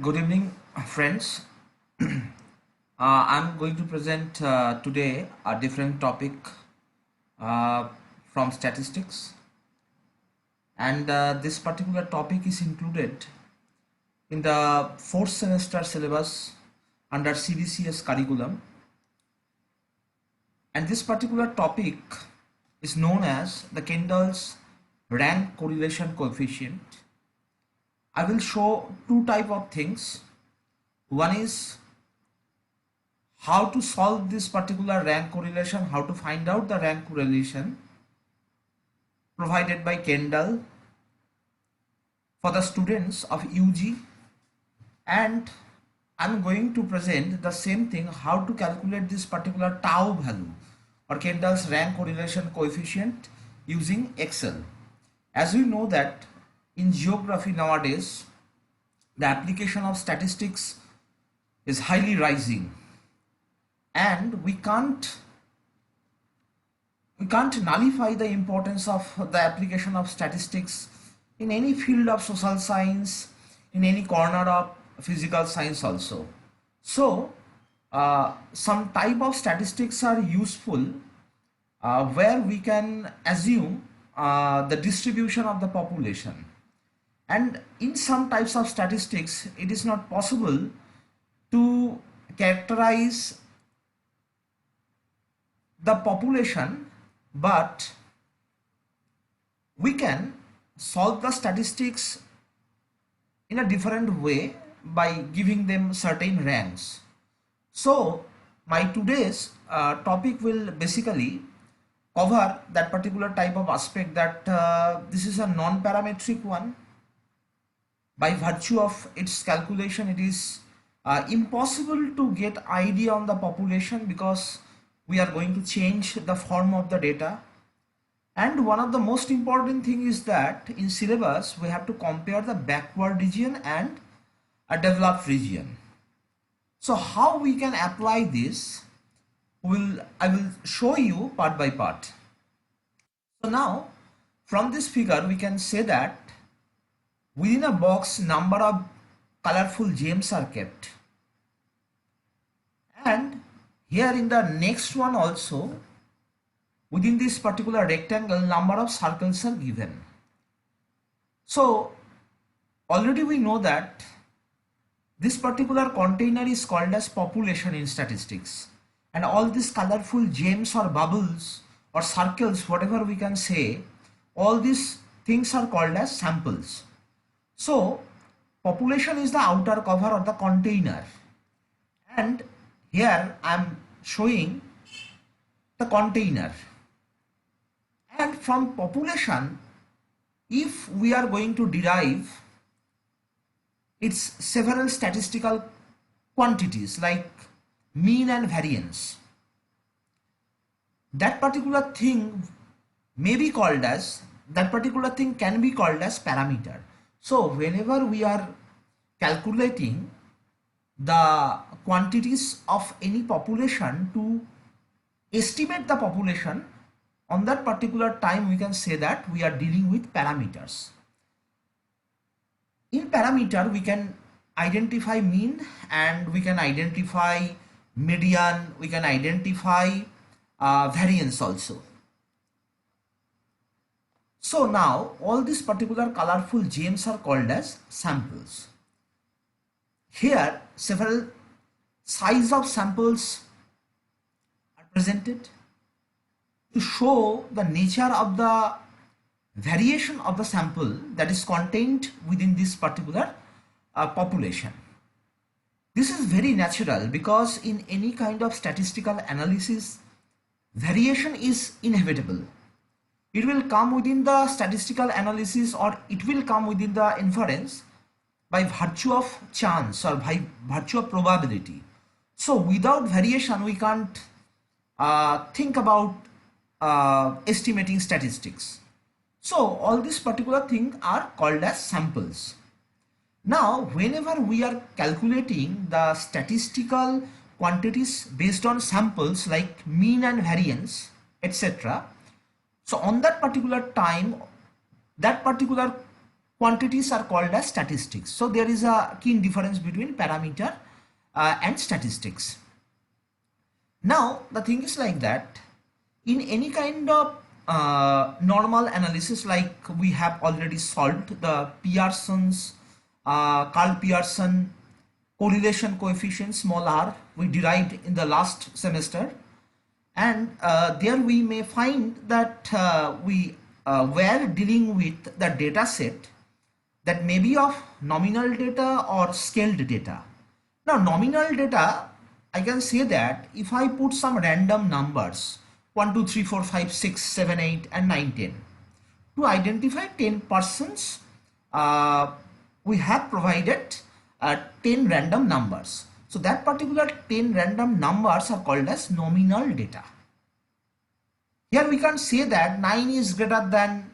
Good evening, friends. I'm going to present today a different topic uh, from statistics, and this particular topic is included in the fourth semester syllabus under CBCS curriculum. And this particular topic is known as the Kendall's rank correlation coefficient. I will show two type of things. One is how to solve this particular rank correlation, how to find out the rank correlation provided by Kendall for the students of UG, and I'm going to present the same thing, how to calculate this particular tau value or Kendall's rank correlation coefficient using Excel. As we know that in geography nowadays, the application of statistics is highly rising, and we can't nullify the importance of the application of statistics in any field of social science, in any corner of physical science also. So some type of statistics are useful where we can assume the distribution of the population, and in some types of statistics it is not possible to characterize the population, but we can solve the statistics in a different way by giving them certain ranks. So my today's topic will basically cover that particular type of aspect, that this is a non-parametric one. By virtue of its calculation, it is impossible to get idea on the population because we are going to change the form of the data. And one of the most important thing is that in syllabus we have to compare the backward region and a developed region. So how we can apply this, I will show you part by part. So now from this figure we can say that within a box number of colorful gems are kept, and here in the next one also within this particular rectangle number of circles are given. So already we know that this particular container is called as population in statistics, and all these colorful gems or bubbles or circles, whatever we can say, all these things are called as samples. So population is the outer cover or the container, and here I am showing the container. And from population, if we are going to derive its several statistical quantities like mean and variance, that particular thing may be called as, that particular thing can be called as parameter. So whenever we are calculating the quantities of any population to estimate the population, on that particular time we can say that we are dealing with parameters. In parameter we can identify mean, and we can identify median, we can identify variance also. So now all these particular colorful gems are called as samples. Here several size of samples are presented to show the nature of the variation of the sample that is contained within this particular population. This is very natural because in any kind of statistical analysis, variation is inevitable. It will come within the statistical analysis, or it will come within the inference by virtue of chance or by virtue of probability. So without variation we can't think about estimating statistics. So all these particular things are called as samples. Now whenever we are calculating the statistical quantities based on samples like mean and variance, etc., so on that particular time, that particular quantities are called as statistics. So there is a keen difference between parameter and statistics. Now the thing is like that, in any kind of normal analysis, like we have already solved the Pearson's Karl Pearson correlation coefficient small r we derived in the last semester, and there we may find that we were dealing with the data set that may be of nominal data or scaled data. Now nominal data, I can say that if I put some random numbers 1, 2, 3, 4, 5, 6, 7, 8 and 9, 10 to identify 10 persons, we have provided 10 random numbers. So that particular 10 random numbers are called as nominal data. Here we can say that 9 is greater than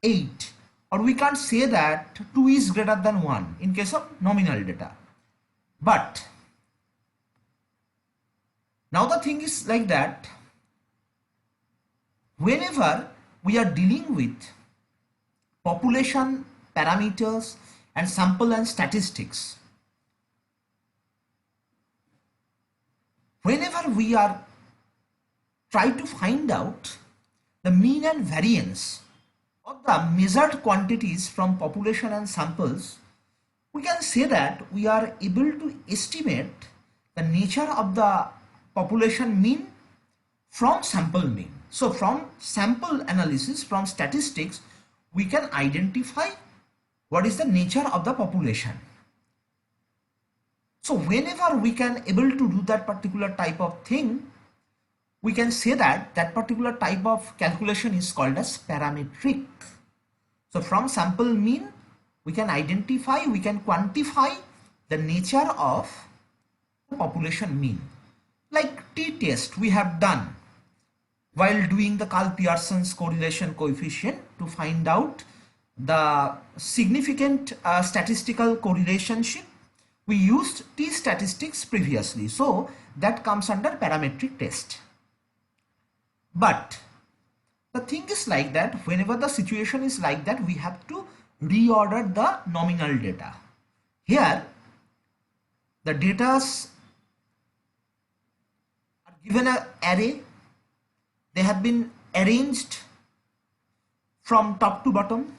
8, or we can't say that 2 is greater than 1 in case of nominal data. But now the thing is like that, whenever we are dealing with population parameters and sample and statistics, whenever we are try to find out the mean and variance of the measured quantities from population and samples, we can say that we are able to estimate the nature of the population mean from sample mean. So from sample analysis, from statistics, we can identify what is the nature of the population. So whenever we can able to do that particular type of thing, we can say that that particular type of calculation is called as parametric. So from sample mean, we can identify, we can quantify the nature of the population mean. Like t-test we have done while doing the Karl Pearson's correlation coefficient to find out the significant statistical correlationship. We used t-statistics previously, so that comes under parametric test. But the thing is like that, whenever the situation is like that, we have to reorder the nominal data. Here the data are given an array, they have been arranged from top to bottom.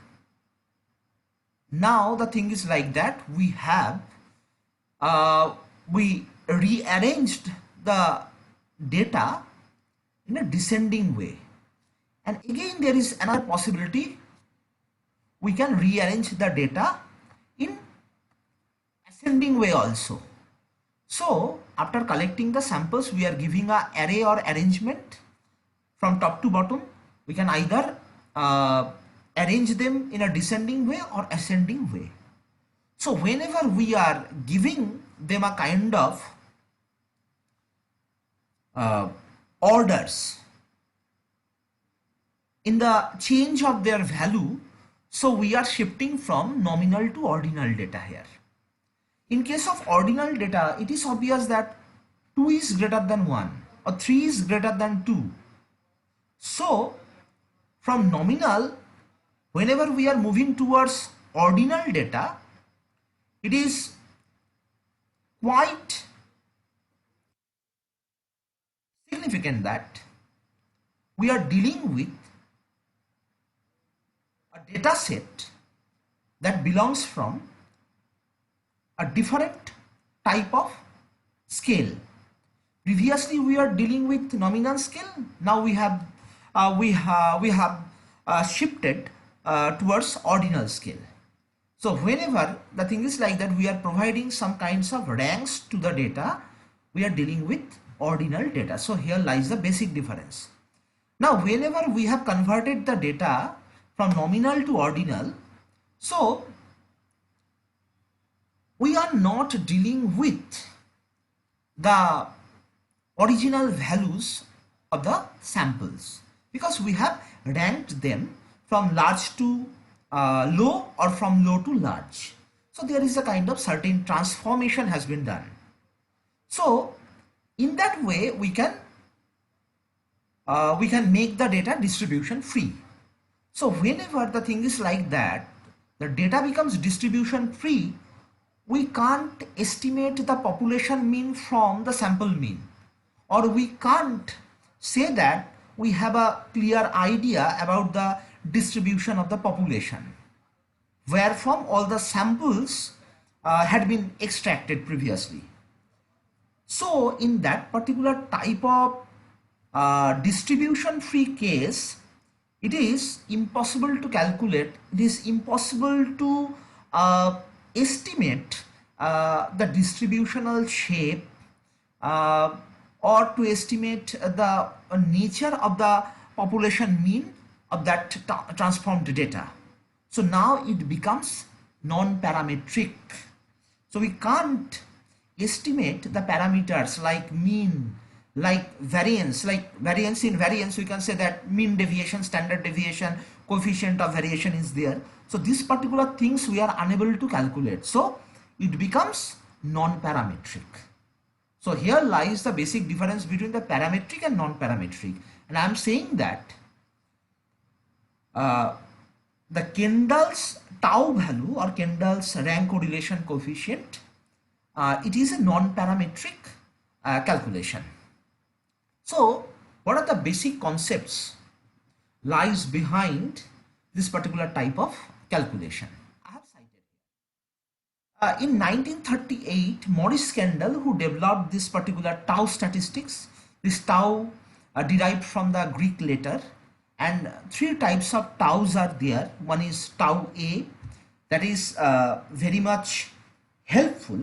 Now the thing is like that, we have we rearranged the data in a descending way, and again there is another possibility, we can rearrange the data in ascending way also. So after collecting the samples, we are giving a array or arrangement from top to bottom. We can either arrange them in a descending way or ascending way. So whenever we are giving them a kind of orders in the change of their value, so we are shifting from nominal to ordinal data here. In case of ordinal data, it is obvious that 2 is greater than 1 or 3 is greater than 2. So from nominal, whenever we are moving towards ordinal data, it is quite significant that we are dealing with a data set that belongs from a different type of scale. Previously we are dealing with nominal scale, now we have shifted towards ordinal scale. So whenever the thing is like that, we are providing some kinds of ranks to the data, we are dealing with ordinal data. So here lies the basic difference. Now whenever we have converted the data from nominal to ordinal, so we are not dealing with the original values of the samples, because we have ranked them from large to low or from low to large. So there is a kind of certain transformation has been done. So in that way we can make the data distribution free. So whenever the thing is like that, the data becomes distribution free, we can't estimate the population mean from the sample mean, or we can't say that we have a clear idea about the distribution of the population where from all the samples had been extracted previously. So in that particular type of distribution free case, it is impossible to calculate, it is impossible to estimate the distributional shape uh, or to estimate the nature of the population mean of that transformed data. So now it becomes non-parametric. So we can't estimate the parameters like mean, like variance in variance we can say that mean deviation, standard deviation, coefficient of variation is there. So these particular things we are unable to calculate. So it becomes non-parametric. So here lies the basic difference between the parametric and non-parametric. And I am saying that the Kendall's tau value or Kendall's rank correlation coefficient, it is a non-parametric calculation. So what are the basic concepts lies behind this particular type of calculation? I have cited here. In 1938, Maurice Kendall, who developed this particular tau statistics, this tau derived from the Greek letter, and three types of taus are there. One is tau A, that is very much helpful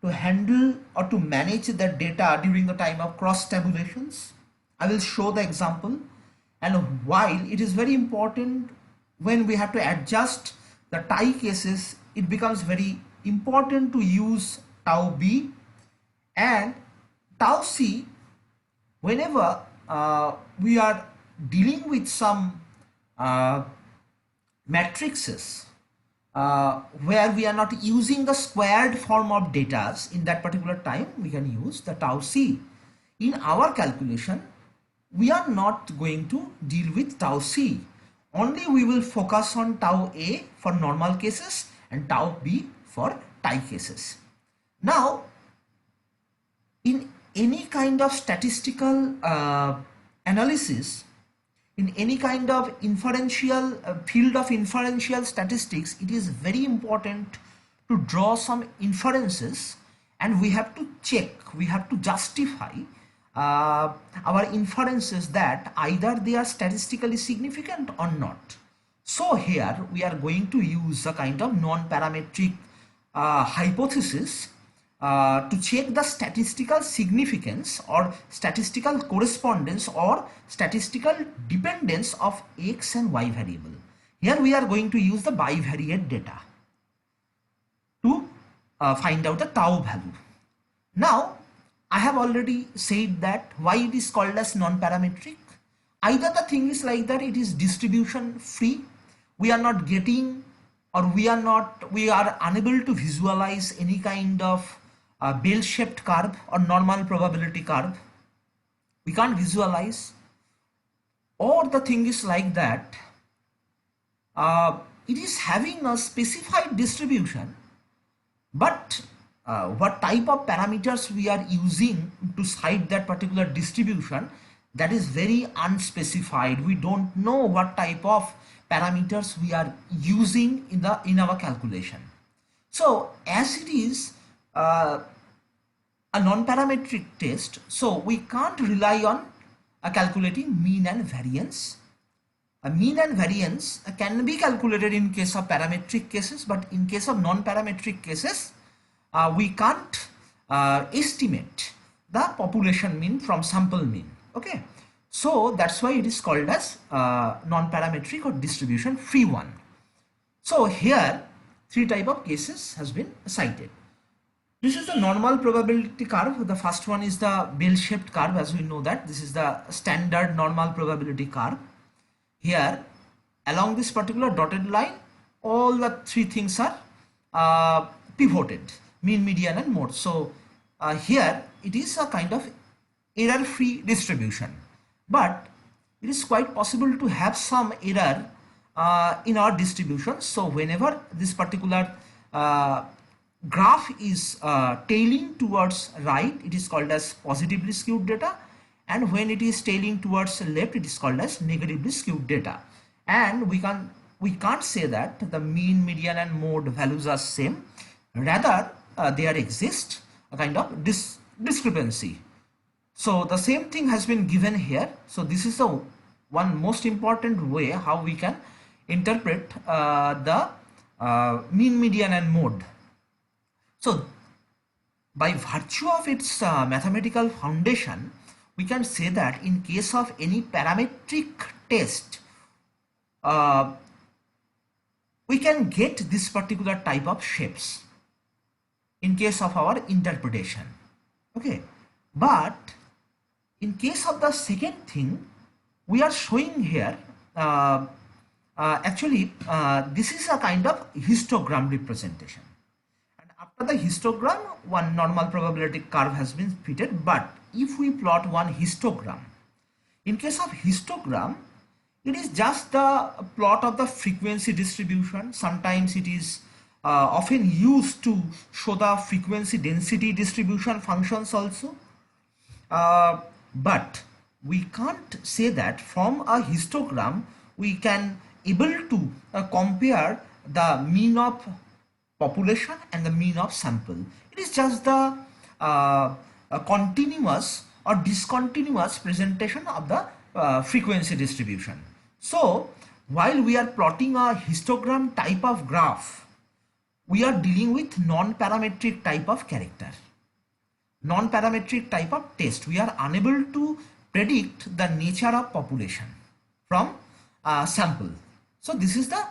to handle or to manage the data during the time of cross tabulations. I will show the example. And while it is very important when we have to adjust the tie cases, it becomes very important to use tau B and tau C whenever we are dealing with some matrices where we are not using the squared form of data. In that particular time we can use the tau C. In our calculation we are not going to deal with tau C, only we will focus on tau A for normal cases and tau B for tie cases. Now in any kind of statistical analysis, in any kind of inferential field of inferential statistics, it is very important to draw some inferences, and we have to check, we have to justify our inferences that either they are statistically significant or not. So here we are going to use a kind of non-parametric hypothesis to check the statistical significance or statistical correspondence or statistical dependence of x and y variable. Here we are going to use the bivariate data to find out the tau value. Now I have already said that why it is called as non-parametric. Either the thing is like that, it is distribution free, we are not getting or we are unable to visualize any kind of bell-shaped curve or normal probability curve. We can't visualize. Or the thing is like that, it is having a specified distribution, but what type of parameters we are using to cite that particular distribution, that is very unspecified. We don't know what type of parameters we are using in our calculation. So as it is a non-parametric test, so we can't rely on calculating mean and variance. A mean and variance can be calculated in case of parametric cases, but in case of non-parametric cases we can't estimate the population mean from sample mean. Okay, so that's why it is called as non-parametric or distribution free one. So here three type of cases has been cited. This is the normal probability curve. The first one is the bell-shaped curve, as we know that this is the standard normal probability curve. Here along this particular dotted line, all the three things are pivoted, mean, median and mode. So here it is a kind of error-free distribution, but it is quite possible to have some error in our distribution. So whenever this particular graph is tailing towards right, it is called as positively skewed data, and when it is tailing towards left, it is called as negatively skewed data. And we can't say that the mean, median and mode values are same. Rather, there exists a kind of discrepancy. So the same thing has been given here. So this is the one most important way how we can interpret the mean, median and mode. So by virtue of its mathematical foundation, we can say that in case of any parametric test, we can get this particular type of shapes in case of our interpretation. Okay, but in case of the second thing, we are showing here this is a kind of histogram representation. After the histogram, one normal probability curve has been fitted. But if we plot one histogram, in case of histogram, it is just the plot of the frequency distribution. Sometimes it is often used to show the frequency density distribution functions also. But we can't say that from a histogram we can able to compare the mean of population and the mean of sample. It is just the continuous or discontinuous presentation of the frequency distribution. So while we are plotting a histogram type of graph, we are dealing with non-parametric type of character, non-parametric type of test. We are unable to predict the nature of population from sample. So this is the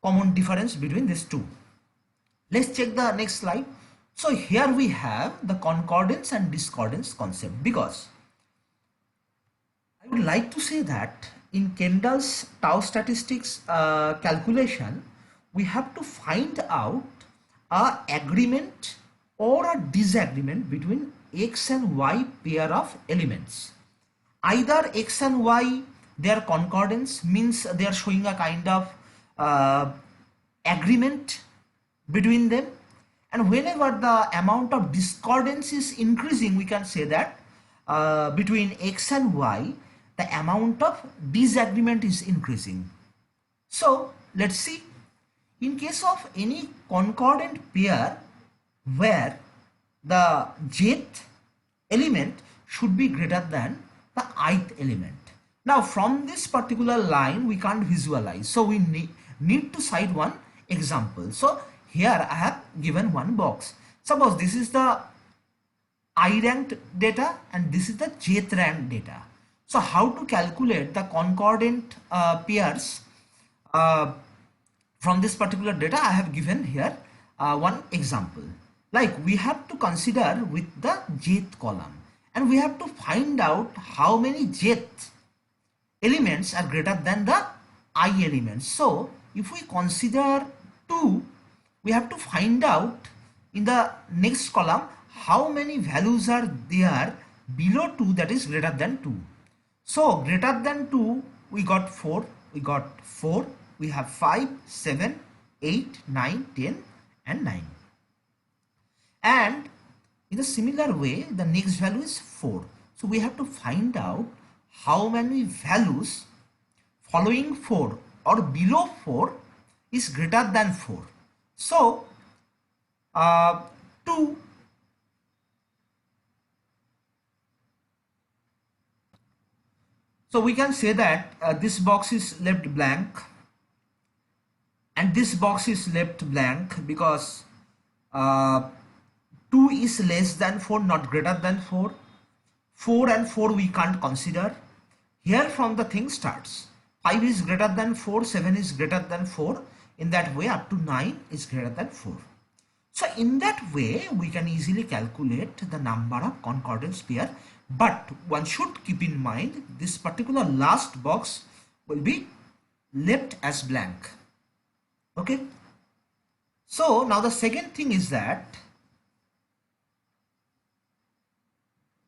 common difference between these two. Let's check the next slide. So here we have the concordance and discordance concept, because I would like to say that in Kendall's tau statistics calculation, we have to find out a agreement or a disagreement between x and y pair of elements. Either x and y, their concordance means they are showing a kind of agreement between them, and whenever the amount of discordance is increasing, we can say that between x and y, the amount of disagreement is increasing. So let's see, in case of any concordant pair where the jth element should be greater than the ith element. Now from this particular line we can't visualize, so we need to cite one example. So here I have given one box. Suppose this is the I ranked data and this is the jth ranked data. So how to calculate the concordant pairs from this particular data? I have given here one example. Like we have to consider with the jth column, and we have to find out how many jth elements are greater than the I elements. So if we consider 2, we have to find out in the next column how many values are there below 2 that is greater than 2. So greater than 2, we got 4, we have 5, 7, 8, 9, 10 and 9. And in a similar way, the next value is 4. So we have to find out how many values following 4 or below 4 is greater than 4. So 2. So we can say that this box is left blank and this box is left blank because 2 is less than 4, not greater than 4. 4 and 4 we can't consider. Here from the thing starts. 5 is greater than 4, 7 is greater than 4. In that way up to 9 is greater than 4. So in that way we can easily calculate the number of concordance pair. But one should keep in mind this particular last box will be left as blank. Okay. So now the second thing is that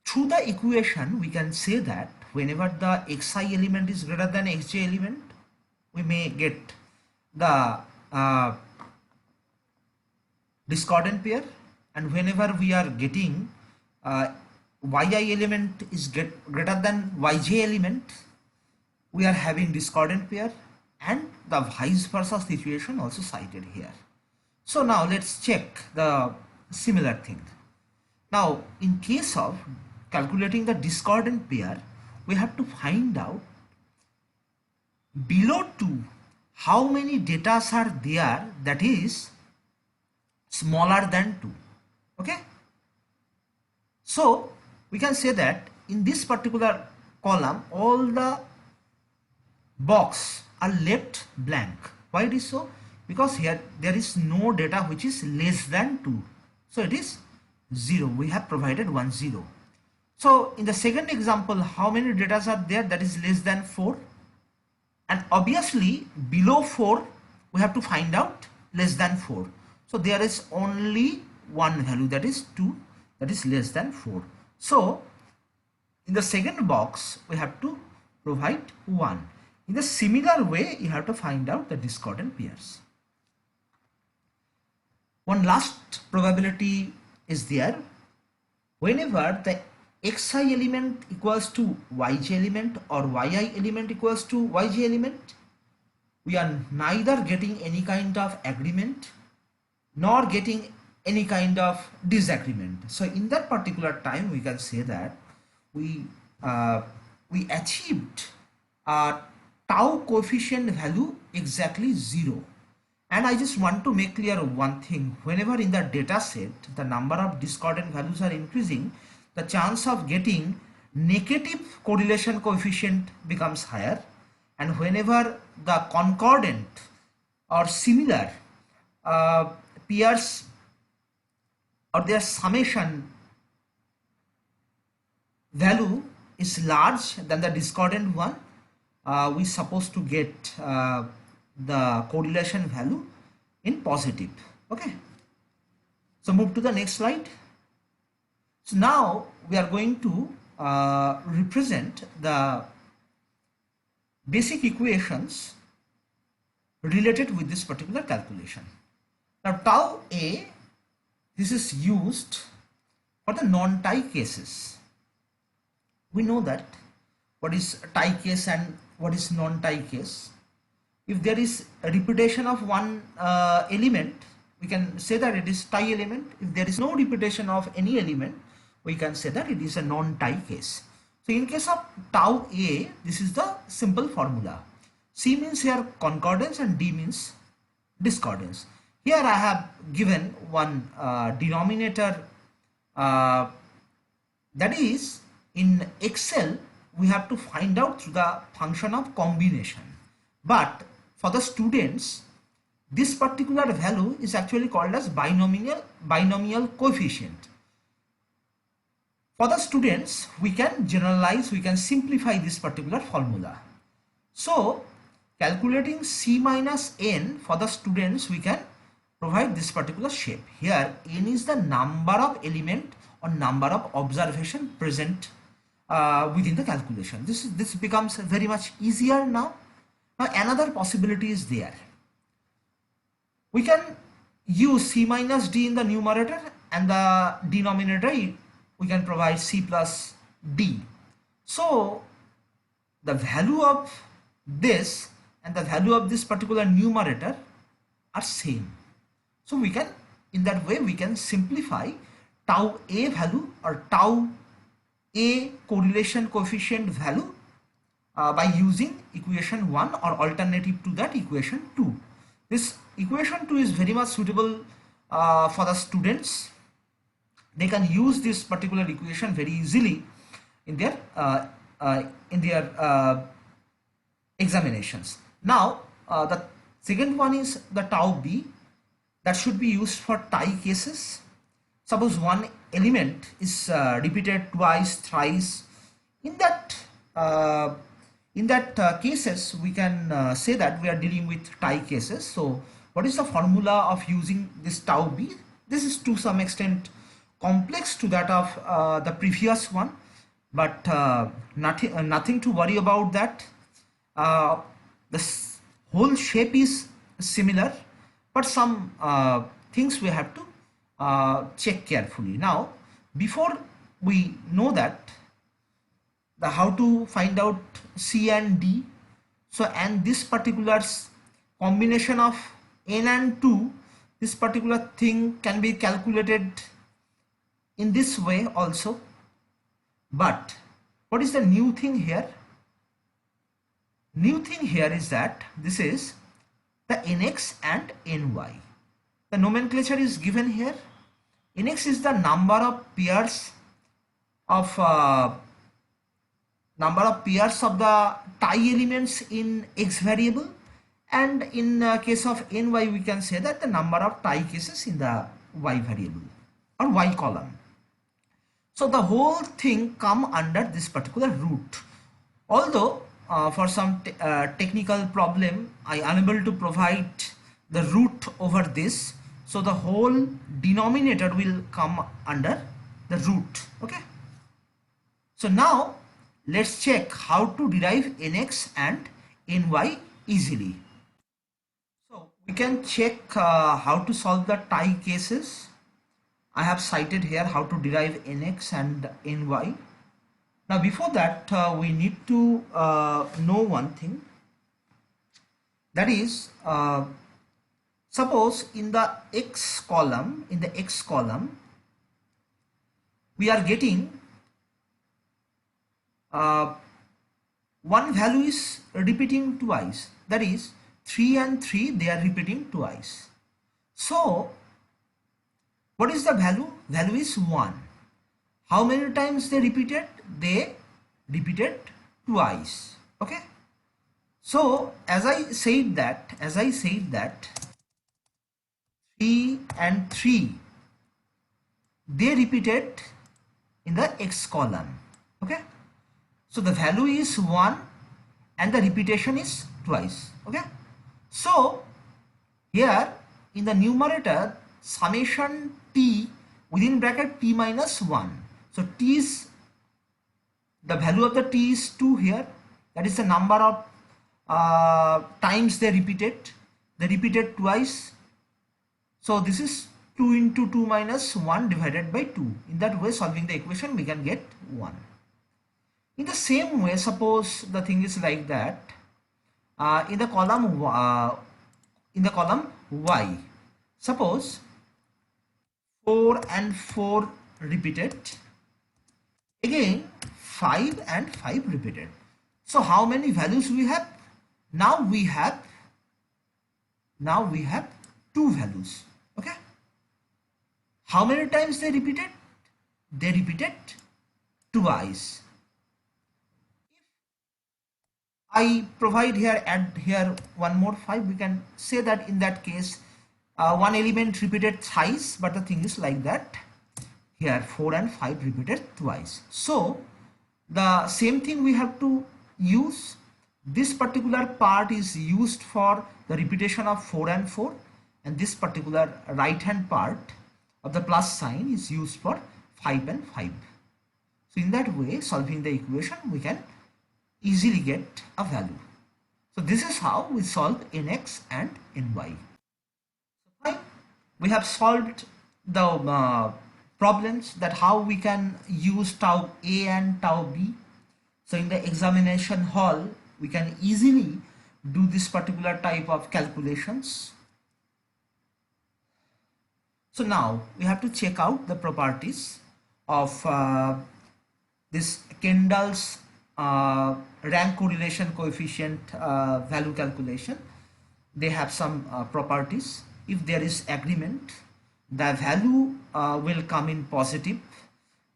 through the equation we can say that whenever the xi element is greater than xj element, we may get the discordant pair, and whenever we are getting yi element is greater than yj element, we are having discordant pair, and the vice versa situation also cited here. So now let's check the similar thing. Now in case of calculating the discordant pair, we have to find out below 2 how many data are there that is smaller than 2. Okay, so we can say that in this particular column all the box are left blank. Why it is so? Because here there is no data which is less than 2, so it is 0. We have provided 1 0. So in the second example, how many data are there that is less than 4? And obviously below 4 we have to find out less than 4. So there is only one value, that is 2, that is less than 4. So in the second box we have to provide 1. In the similar way you have to find out the discordant pairs. One last probability is there. Whenever the xi element equals to yj element or yi element equals to yj element, we are neither getting any kind of agreement nor getting any kind of disagreement. So in that particular time we can say that we achieved a tau coefficient value exactly 0. And I just want to make clear one thing: whenever in the data set the number of discordant values are increasing, the chance of getting negative correlation coefficient becomes higher, and whenever the concordant or similar pairs or their summation value is large than the discordant one, we supposed to get the correlation value in positive. Okay, so move to the next slide. So now we are going to represent the basic equations related with this particular calculation. Now tau A, this is used for the non-tie cases. We know that what is tie case and what is non-tie case. If there is a repetition of one element, we can say that it is tie element. If there is no repetition of any element, we can say that it is a non-tie case. So in case of tau A, this is the simple formula. C means here concordance and D means discordance. Here I have given one denominator, that is in Excel we have to find out through the function of combination, but for the students this particular value is actually called as binomial coefficient. For the students we can generalize, we can simplify this particular formula. So calculating C minus n for the students, we can provide this particular shape. Here n is the number of element or number of observation present within the calculation. This becomes very much easier now. Now another possibility is there. We can use C minus D in the numerator, and the denominator we can provide C plus D. So the value of this and the value of this particular numerator are same. So we can, in that way we can simplify tau A value or tau A correlation coefficient value by using equation 1 or alternative to that equation 2. This equation 2 is very much suitable for the students. They can use this particular equation very easily in their examinations. Now the second one is the tau B, that should be used for tie cases. Suppose one element is repeated twice, thrice. In that cases we can say that we are dealing with tie cases. So what is the formula of using this tau B? This is to some extent complex to that of the previous one, but nothing to worry about that. The whole shape is similar, but some things we have to check carefully. Now, before we know that the how to find out C and D, so and this particular combination of n and 2, this particular thing can be calculated in this way also. But what is the new thing here? New thing here is that this is the nx and ny. The nomenclature is given here. Nx is the number of pairs of the tie elements in x variable, and in case of ny we can say that the number of tie cases in the y variable or y column. So the whole thing come under this particular root. Although for some technical problem I unable to provide the root over this, so the whole denominator will come under the root. Okay. So now let's check how to derive nx and ny easily. So we can check how to solve the tie cases. I have cited here how to derive nx and ny. Now before that we need to know one thing, that is suppose in the x column, we are getting one value is repeating twice, that is 3 and 3, they are repeating twice. So what is the value? Value is 1. How many times they repeated? They repeated twice. Okay. So as I said that 3 and 3, they repeated in the x column. Okay. So the value is 1 and the repetition is twice. Okay. So here in the numerator, summation t within bracket t minus 1. So t is, the value of the t is 2 here. That is the number of times they repeated. They repeated twice. So this is 2 into 2 minus 1 divided by 2. In that way, solving the equation, we can get 1. In the same way, suppose the thing is like that. In the column y, suppose 4 and 4 repeated, again 5 and 5 repeated. So how many values we have? Now we have 2 values. Okay. How many times they repeated? They repeated twice. I provide here, add here one more 5, we can say that in that case one element repeated thrice, but the thing is like that, here 4 and 5 repeated twice. So the same thing we have to use. This particular part is used for the repetition of 4 and 4, and this particular right hand part of the plus sign is used for 5 and 5. So in that way, solving the equation, we can easily get a value. So this is how we solve nx and ny. So fine, we have solved the problems that how we can use tau A and tau B. So in the examination hall, we can easily do this particular type of calculations. So now we have to check out the properties of this Kendall's rank correlation coefficient value calculation. They have some properties. If there is agreement, the value will come in positive.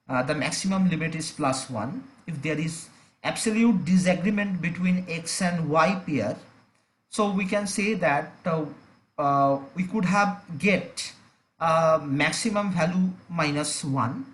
The maximum limit is +1. If there is absolute disagreement between x and y pair, so we can say that we could have get maximum value -1.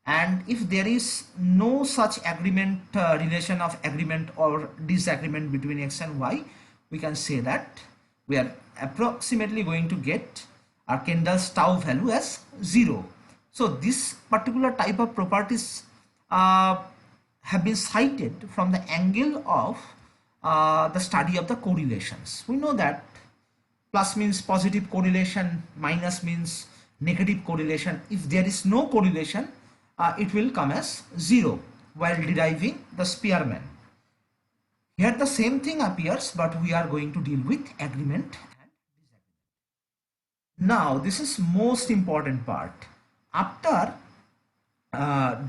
And if there is no such agreement relation of agreement or disagreement between x and y, we can say that we are approximately going to get our Kendall's tau value as 0. So this particular type of properties have been cited from the angle of the study of the correlations. We know that plus means positive correlation, minus means negative correlation. If there is no correlation, it will come as 0 while deriving the Spearman. Here the same thing appears, but we are going to deal with agreement and disagreement. Now this is most important part. After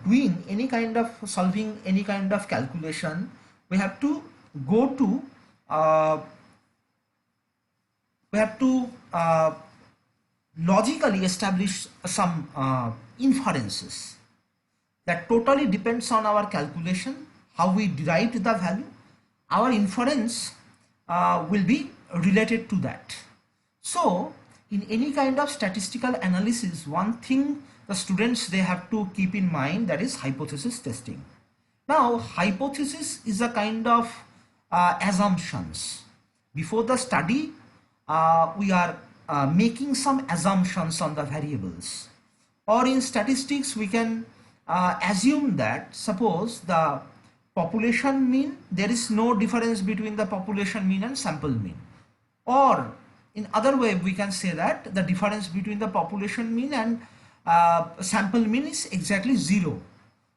doing any kind of solving any kind of calculation, we have to go to logically establish some inferences that totally depends on our calculation, how we derived the value. Our inference will be related to that. So in any kind of statistical analysis, one thing the students they have to keep in mind, that is hypothesis testing. Now hypothesis is a kind of assumptions. Before the study, we are making some assumptions on the variables. Or in statistics, we can assume that suppose the population mean, there is no difference between the population mean and sample mean. Or in other way, we can say that the difference between the population mean and sample mean is exactly 0.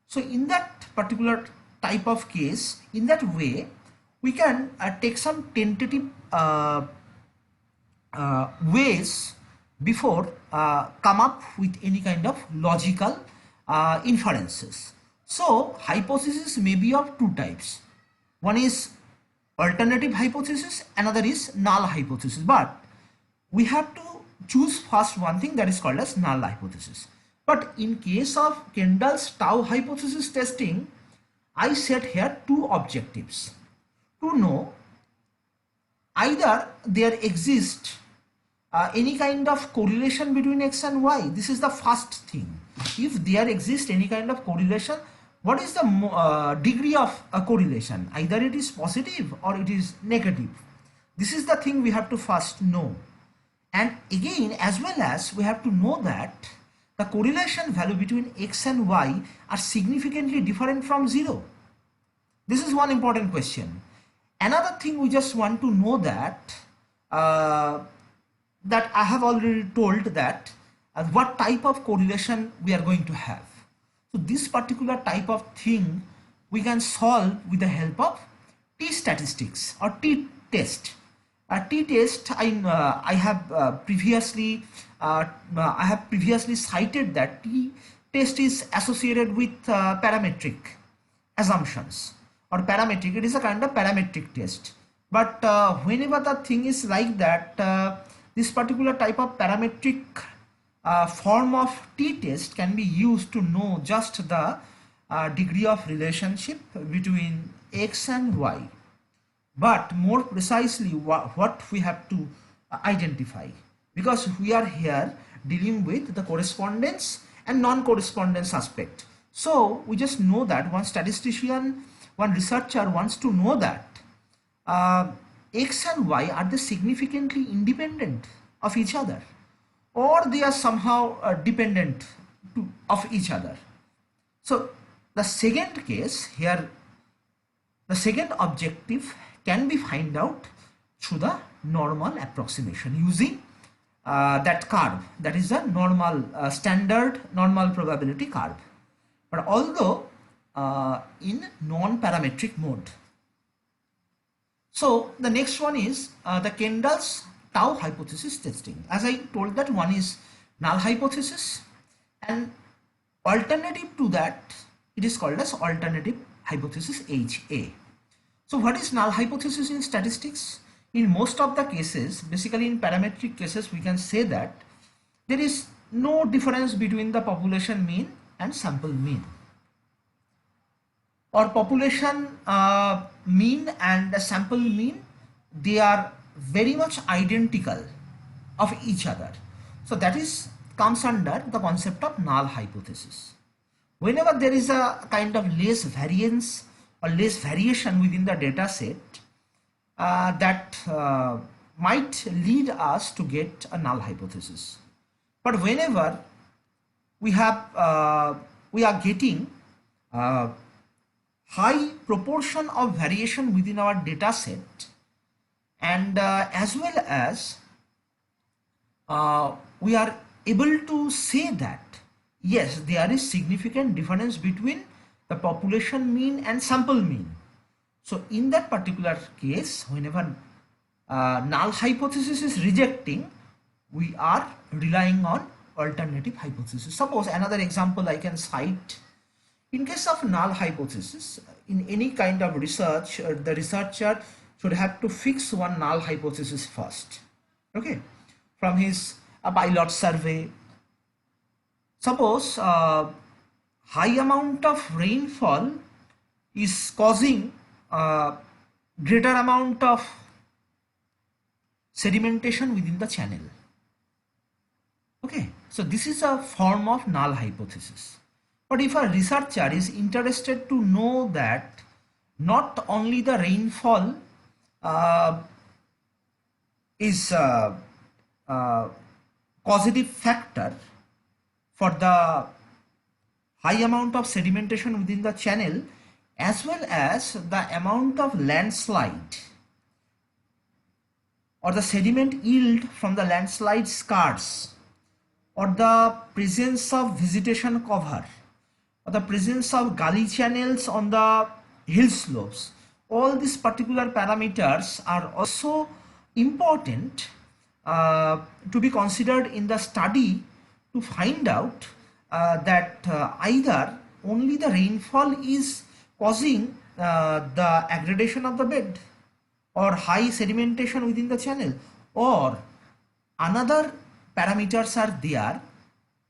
So in that particular type of case, in that way, we can take some tentative ways before come up with any kind of logical inferences. So hypothesis may be of two types. One is alternative hypothesis, another is null hypothesis. But we have to choose first one thing, that is called as null hypothesis. But in case of Kendall's tau hypothesis testing, I set here two objectives. To know either there exists any kind of correlation between x and y. This is the first thing. If there exists any kind of correlation, what is the degree of a correlation? Either it is positive or it is negative. This is the thing we have to first know. And again, as well as we have to know that the correlation value between x and y are significantly different from 0. This is one important question. Another thing we just want to know that that I have already told that what type of correlation we are going to have. So this particular type of thing we can solve with the help of t-statistics or t-test. T-test, I have previously cited that t-test is associated with parametric assumptions or parametric. It is a kind of parametric test. But whenever the thing is like that, this particular type of parametric form of t-test can be used to know just the degree of relationship between x and y. But more precisely what we have to identify, because we are here dealing with the correspondence and non-correspondence aspect. So we just know that one statistician, one researcher wants to know that x and y are they significantly independent of each other, or they are somehow dependent of each other. So the second case here, the second objective can be find out through the normal approximation using that curve, that is a normal standard normal probability curve, but although in non-parametric mode. So the next one is the Kendall's tau hypothesis testing. As I told that one is null hypothesis, and alternative to that it is called as alternative hypothesis HA. So what is null hypothesis in statistics? In most of the cases, basically in parametric cases, we can say that there is no difference between the population mean and sample mean, or population mean and the sample mean, they are very much identical of each other. So that is comes under the concept of null hypothesis. Whenever there is a kind of less variance or less variation within the data set, that might lead us to get a null hypothesis. But whenever we have we are getting high proportion of variation within our data set, and as well as we are able to say that yes, there is significant difference between the population mean and sample mean. So in that particular case, whenever null hypothesis is rejecting, we are relying on alternative hypothesis. Suppose another example I can cite. In case of null hypothesis, in any kind of research, the researcher should have to fix one null hypothesis first. Okay, from his pilot survey. Suppose high amount of rainfall is causing greater amount of sedimentation within the channel. Okay, so this is a form of null hypothesis. But if a researcher is interested to know that not only the rainfall is causative factor for the high amount of sedimentation within the channel, as well as the amount of landslide or the sediment yield from the landslide scars, or the presence of vegetation cover, or the presence of gully channels on the hill slopes. All these particular parameters are also important to be considered in the study to find out that either only the rainfall is causing the aggradation of the bed or high sedimentation within the channel, or another parameters are there,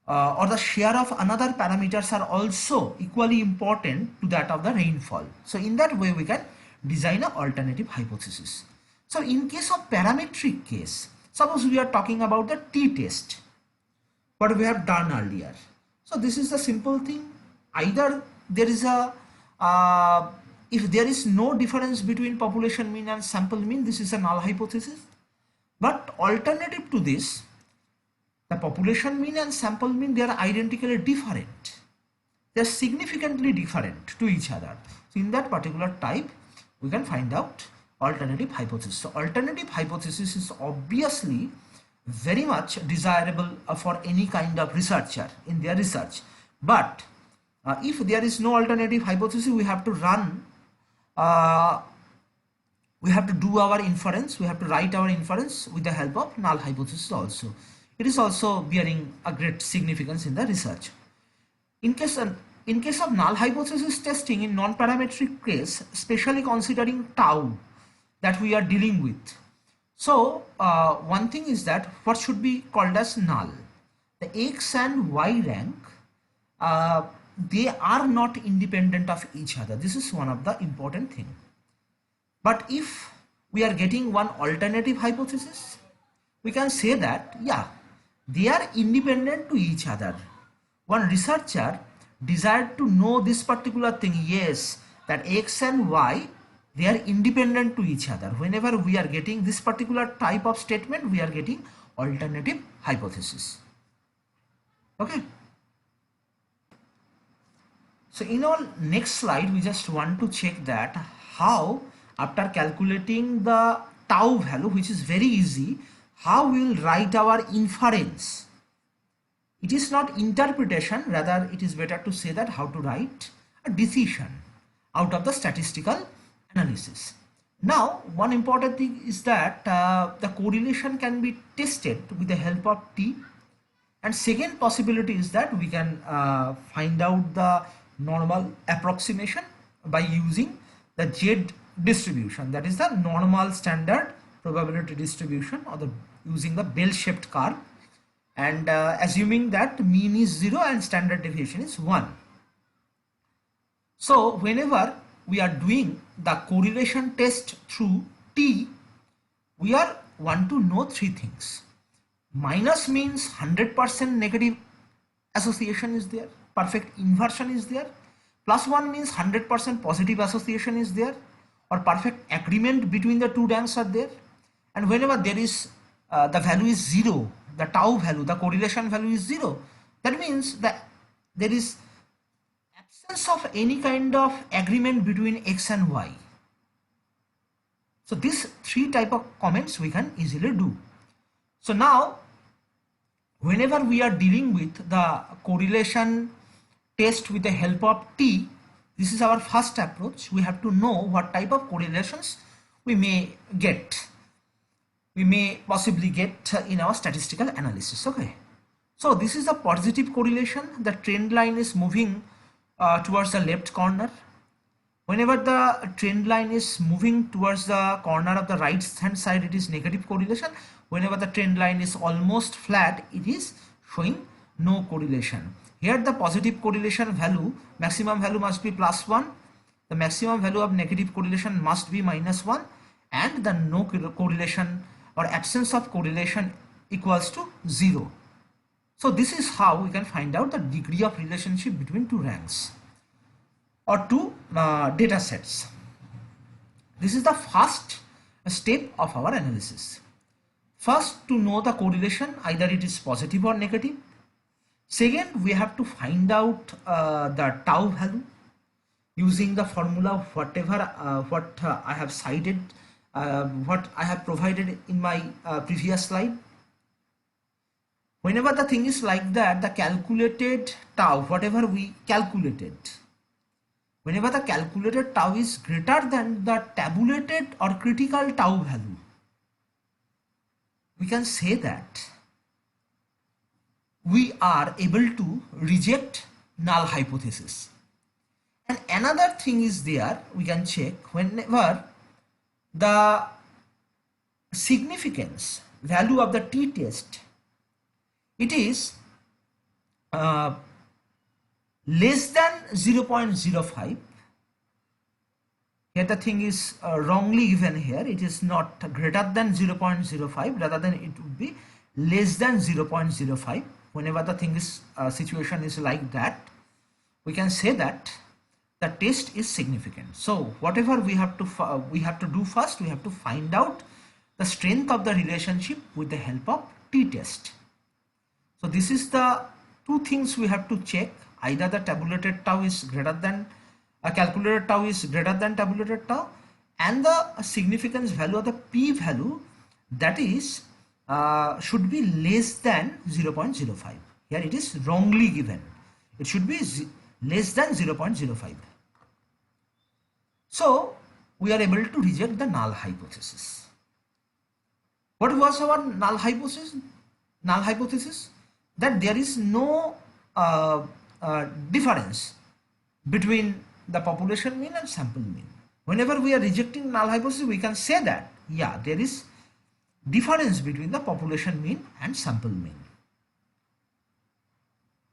or the share of another parameters are also equally important to that of the rainfall. So in that way we can design an alternative hypothesis. So in case of parametric case, suppose we are talking about the t-test, what we have done earlier. So this is the simple thing. Either there is a if there is no difference between population mean and sample mean, this is a null hypothesis. But alternative to this, the population mean and sample mean, they are identically different. They are significantly different to each other. So in that particular type, we can find out alternative hypothesis. So alternative hypothesis is obviously very much desirable for any kind of researcher in their research. But if there is no alternative hypothesis, we have to run, we have to do our inference, we have to write our inference with the help of null hypothesis also. It is also bearing a great significance in the research. In case of null hypothesis testing in non-parametric case, especially considering tau that we are dealing with. So one thing is that what should be called as null. The x and y rank, they are not independent of each other. This is one of the important thing. But if we are getting one alternative hypothesis, we can say that yeah, they are independent to each other. One researcher desired to know this particular thing, yes, that x and y, they are independent to each other. Whenever we are getting this particular type of statement, we are getting alternative hypothesis. Okay. So in our next slide, we just want to check that how, after calculating the tau value, which is very easy, how we will write our inference. It is not interpretation, rather it is better to say that how to write a decision out of the statistical analysis. Now one important thing is that the correlation can be tested with the help of T, and second possibility is that we can find out the normal approximation by using the Z distribution, that is the normal standard probability distribution, or the using the bell-shaped curve, and assuming that mean is 0 and standard deviation is 1. So whenever we are doing the correlation test through T, we are want to know three things. Minus means 100% negative association is there, perfect inversion is there. Plus 1 means 100% positive association is there, or perfect agreement between the two ranks are there. And whenever there is the value is 0, the tau value, the correlation value is 0, that means that there is absence of any kind of agreement between x and y. So these three type of comments we can easily do. So now whenever we are dealing with the correlation test with the help of T, this is our first approach. We have to know what type of correlations we may get. We may possibly get in our statistical analysis. Okay. So this is a positive correlation. The trend line is moving towards the left corner. Whenever the trend line is moving towards the corner of the right hand side, it is negative correlation. Whenever the trend line is almost flat, it is showing no correlation. Here the positive correlation value, maximum value must be +1. The maximum value of negative correlation must be -1, and the no correlation or absence of correlation equals to 0. So this is how we can find out the degree of relationship between two ranks or two data sets. This is the first step of our analysis. First, to know the correlation, either it is positive or negative. Second, we have to find out the tau value using the formula whatever I have cited, what I have provided in my previous slide. Whenever the thing is like that, the calculated tau, whatever we calculated, whenever the calculated tau is greater than the tabulated or critical tau value, we can say that we are able to reject null hypothesis. And another thing is there, we can check whenever the significance value of the t-test, it is less than 0.05. Here the thing is wrongly given here. It is not greater than 0.05, rather than it would be less than 0.05. Whenever the thing is situation is like that, we can say that the test is significant. So whatever we have to do first, we have to find out the strength of the relationship with the help of t-test. So this is the two things we have to check. Either the tabulated tau is greater than calculated tau is greater than tabulated tau, and the significance value of the p value, that is should be less than 0.05. Here it is wrongly given. It should be less than 0.05. So we are able to reject the null hypothesis. What was our null hypothesis? Null hypothesis that there is no difference between the population mean and sample mean. Whenever we are rejecting null hypothesis, we can say that yeah, there is difference between the population mean and sample mean.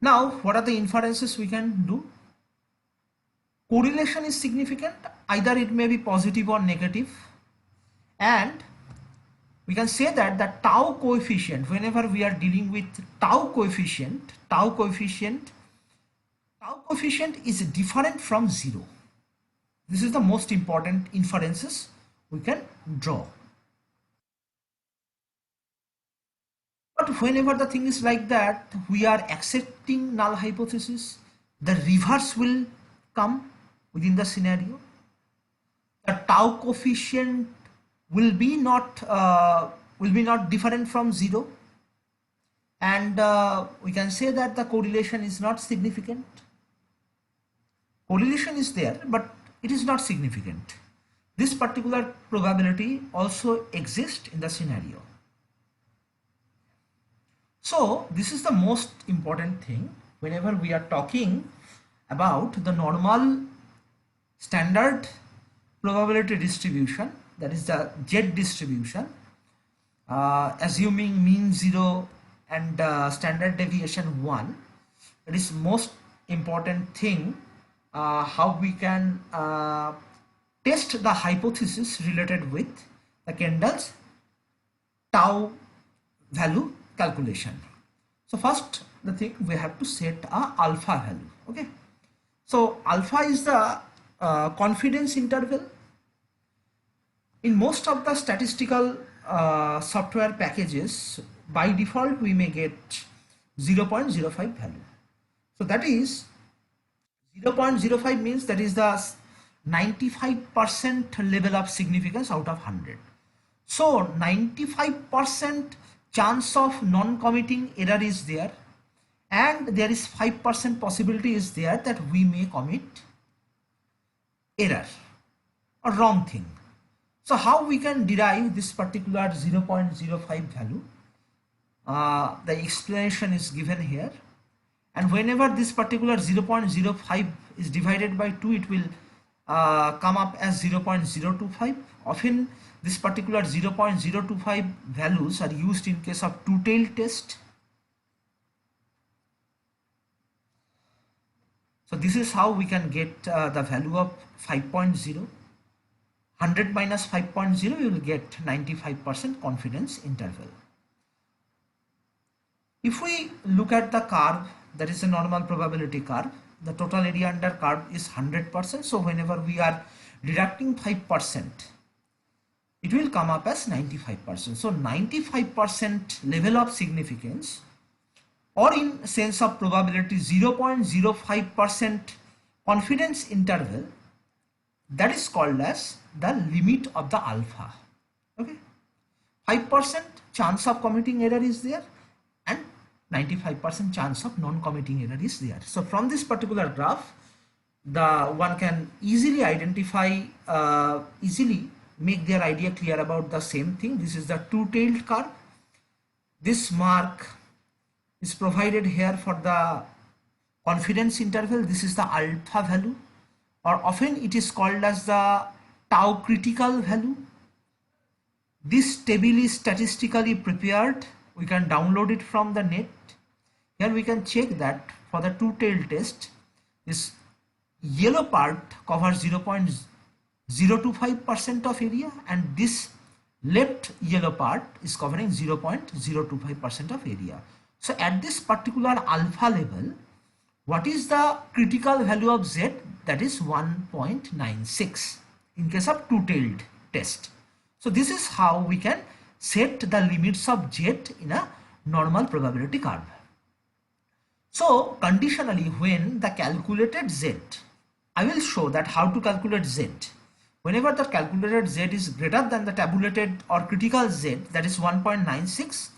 Now what are the inferences we can do? Correlation is significant, either it may be positive or negative, and we can say that the tau coefficient, whenever we are dealing with tau coefficient is different from 0. This is the most important inferences we can draw. But whenever the thing is like that, we are accepting null hypothesis, the reverse will come within the scenario. The tau coefficient will be not different from 0, and we can say that the correlation is not significant. Correlation is there, but it is not significant. This particular probability also exists in the scenario. So this is the most important thing whenever we are talking about the normal standard probability distribution, that is the Z distribution, assuming mean 0 and standard deviation 1. It is most important thing how we can test the hypothesis related with the Kendall's tau value calculation. So first the thing, we have to set a alpha value. Okay, so alpha is the confidence interval. In most of the statistical software packages, by default we may get 0.05 value. So that is 0.05 means that is the 95% level of significance out of 100. So 95% chance of non-committing error is there, and there is 5% possibility is there that we may commit error or wrong thing. So how we can derive this particular 0.05 value? The explanation is given here, and whenever this particular 0.05 is divided by 2, it will come up as 0.025. Often this particular 0.025 values are used in case of two-tailed test. So this is how we can get the value of 5.0. 100 minus 5.0, you will get 95% confidence interval. If we look at the curve, that is a normal probability curve, the total area under curve is 100%. So whenever we are deducting 5%, it will come up as 95%. So 95% level of significance, or in sense of probability 0.05% confidence interval, that is called as the limit of the alpha. Okay, 5% chance of committing error is there, and 95% chance of non-committing error is there. So from this particular graph, the one can easily identify, easily make their idea clear about the same thing. This is the two-tailed curve. This mark is provided here for the confidence interval. This is the alpha value, or often it is called as the tau critical value. This table is statistically prepared. We can download it from the net. Here we can check that for the two-tailed test, this yellow part covers 0.025% of area, and this left yellow part is covering 0.025% of area. So at this particular alpha level, what is the critical value of Z? That is 1.96 in case of two-tailed test. So this is how we can set the limits of Z in a normal probability curve. So conditionally, when the calculated Z, I will show that how to calculate Z. Whenever the calculated Z is greater than the tabulated or critical Z, that is 1.96,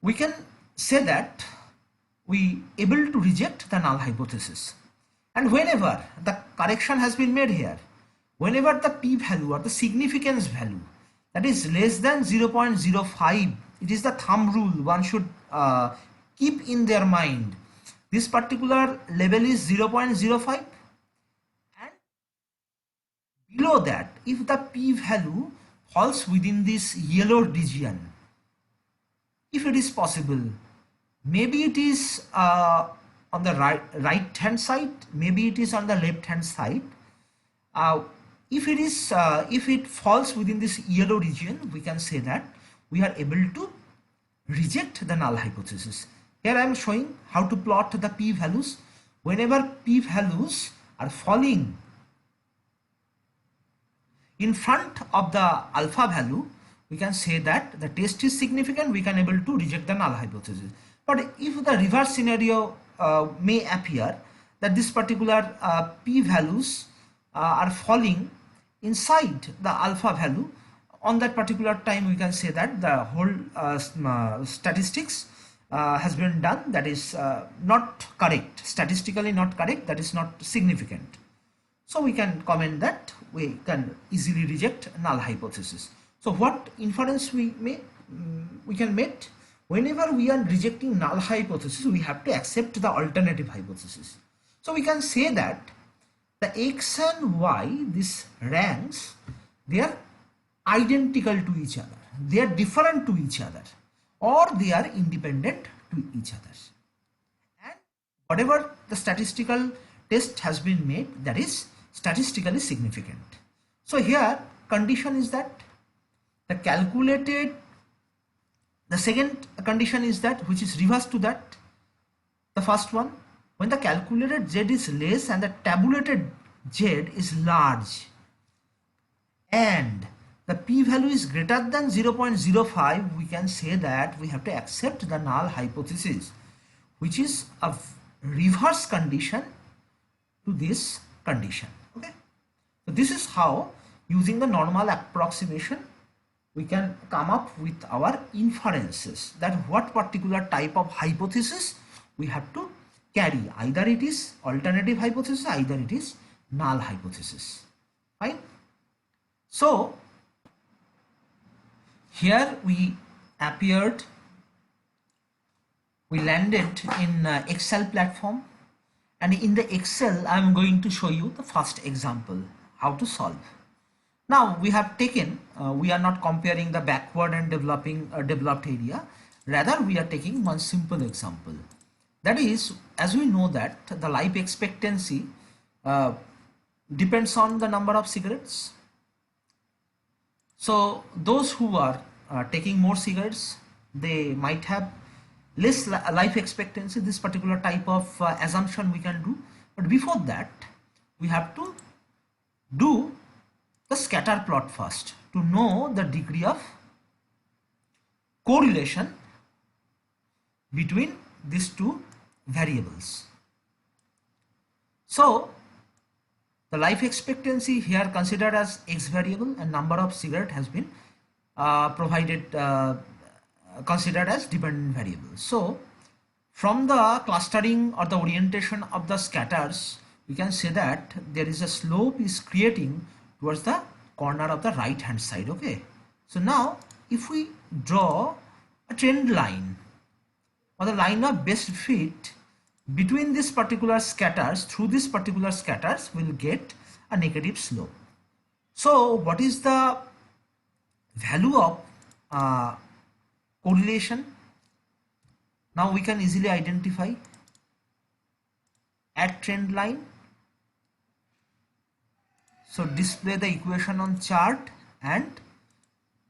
we can say that we able to reject the null hypothesis. And whenever the correction has been made here, whenever the p-value or the significance value that is less than 0.05, it is the thumb rule one should keep in their mind. This particular level is 0.05, and below that, if the p-value falls within this yellow region, if it is possible, maybe it is on the right hand side, maybe it is on the left hand side. If it falls within this yellow region, we can say that we are able to reject the null hypothesis. Here I am showing how to plot the p-values. Whenever p-values are falling in front of the alpha value, we can say that the test is significant, we can able to reject the null hypothesis. But if the reverse scenario may appear, that this particular p-values are falling inside the alpha value, on that particular time we can say that the whole statistics has been done, that is not correct, statistically not correct, that is not significant. So we can comment that we can easily reject null hypothesis. So what inference we can make? Whenever we are rejecting null hypothesis, we have to accept the alternative hypothesis. So we can say that the x and y, these ranks, they are identical to each other, they are different to each other, or they are independent to each other, and whatever the statistical test has been made, that is statistically significant. So here condition is that the second condition is that, which is reverse to that, the first one, when the calculated Z is less and the tabulated Z is large, and the p-value is greater than 0.05, we can say that we have to accept the null hypothesis, which is a reverse condition to this condition. Okay, so this is how, using the normal approximation, we can come up with our inferences, that what particular type of hypothesis we have to carry. Either it is alternative hypothesis, either it is null hypothesis. Fine. So here we landed in Excel platform, and in the Excel I am going to show you the first example how to solve. Now we have taken, we are not comparing the backward and developed area, rather we are taking one simple example. That is, as we know that the life expectancy depends on the number of cigarettes. So those who are taking more cigarettes, they might have less life expectancy. This particular type of assumption we can do. But before that, we have to do the scatter plot first to know the degree of correlation between these two variables. So the life expectancy here considered as X variable, and number of cigarette has been considered as dependent variable. So from the clustering or the orientation of the scatters, we can say that there is a slope is creating towards the corner of the right hand side. Okay, so now if we draw a trend line or the line of best fit between this particular scatters, through this particular scatters we will get a negative slope. So what is the value of correlation? Now we can easily identify at trend line. So display the equation on chart and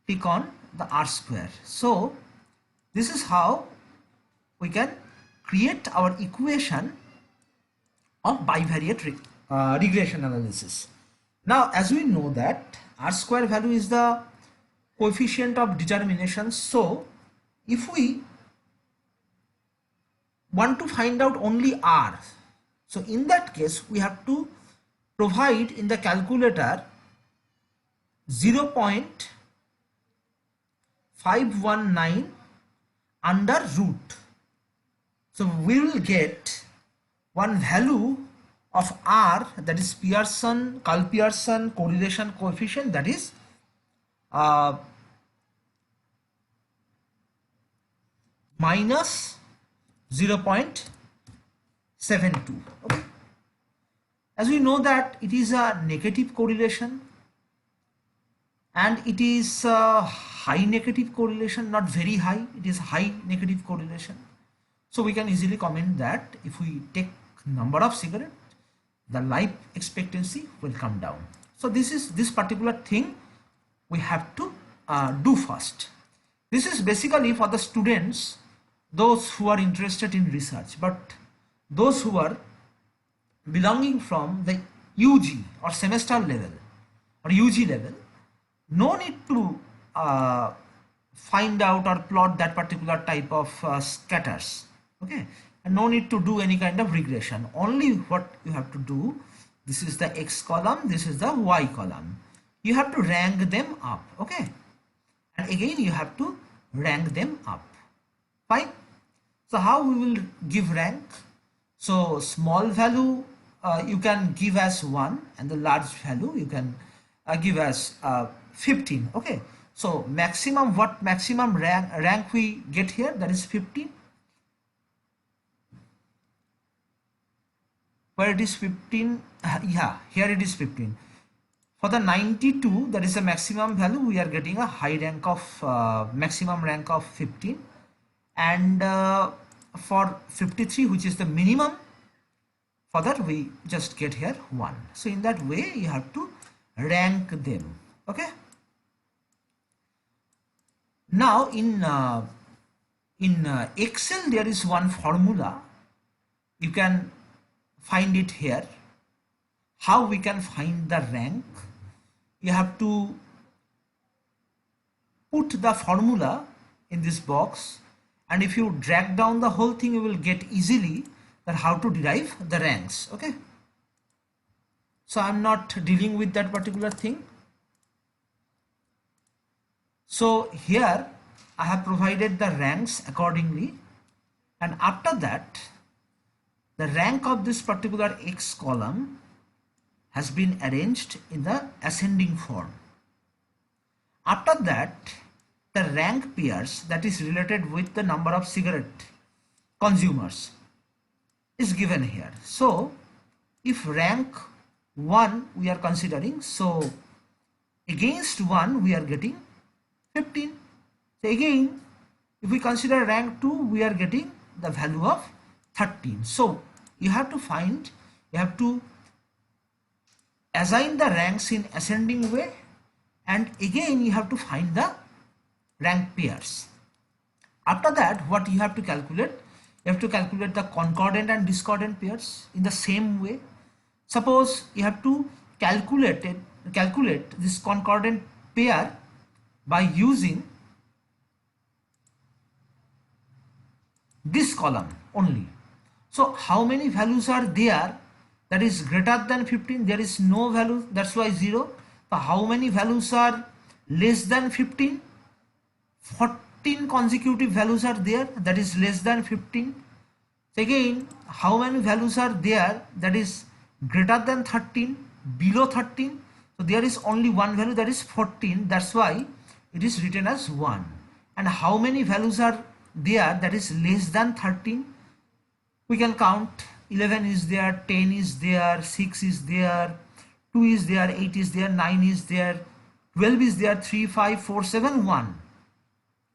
click on the R square. So this is how we can create our equation of bivariate regression analysis. Now as we know that R square value is the coefficient of determination. So if we want to find out only R, so in that case we have to provide in the calculator 0.519 under root. So we will get one value of R, that is Pearson, Karl-Pearson correlation coefficient, that is minus 0.72. Okay. As we know that it is a negative correlation, and it is a high negative correlation, not very high, it is high negative correlation. So we can easily comment that if we take number of cigarettes, the life expectancy will come down. So this particular thing we have to do first. This is basically for the students, those who are interested in research, but those who are belonging from the UG or semester level or UG level, no need to find out or plot that particular type of scatters. Okay, and no need to do any kind of regression. Only what you have to do, this is the X column, this is the Y column. You have to rank them up. Okay, and again you have to rank them up. Fine. So how we will give rank? So small value you can give as 1, and the large value you can give as 15. Okay, so maximum, what maximum rank we get here, that is 15. Where it is 15, yeah, here it is 15. For the 92, that is the maximum value, we are getting a high rank of maximum rank of 15, and for 53, which is the minimum, for that we just get here 1. So in that way you have to rank them. Okay, now in Excel there is one formula, you can find it here. How we can find the rank? You have to put the formula in this box, and if you drag down the whole thing, you will get easily that how to derive the ranks. Okay, so I'm not dealing with that particular thing. So here I have provided the ranks accordingly, and after that the rank of this particular X column has been arranged in the ascending form. After that, the rank pairs that is related with the number of cigarette consumers is given here. So if rank 1 we are considering, so against 1 we are getting 15. So again, if we consider rank 2 we are getting the value of 13. So you have to assign the ranks in ascending way, and again you have to find the rank pairs. After that, what you have to calculate? You have to calculate the concordant and discordant pairs in the same way. Suppose you have to calculate this concordant pair by using this column only. So how many values are there that is greater than 15? There is no value, that's why 0. So how many values are less than 15? 14 consecutive values are there that is less than 15. So again, how many values are there that is greater than 13, below 13? So there is only one value, that is 14, that's why it is written as 1. And how many values are there that is less than 13? We can count. 11 is there, 10 is there, 6 is there, 2 is there, 8 is there, 9 is there, 12 is there, 3, 5, 4, 7, 1.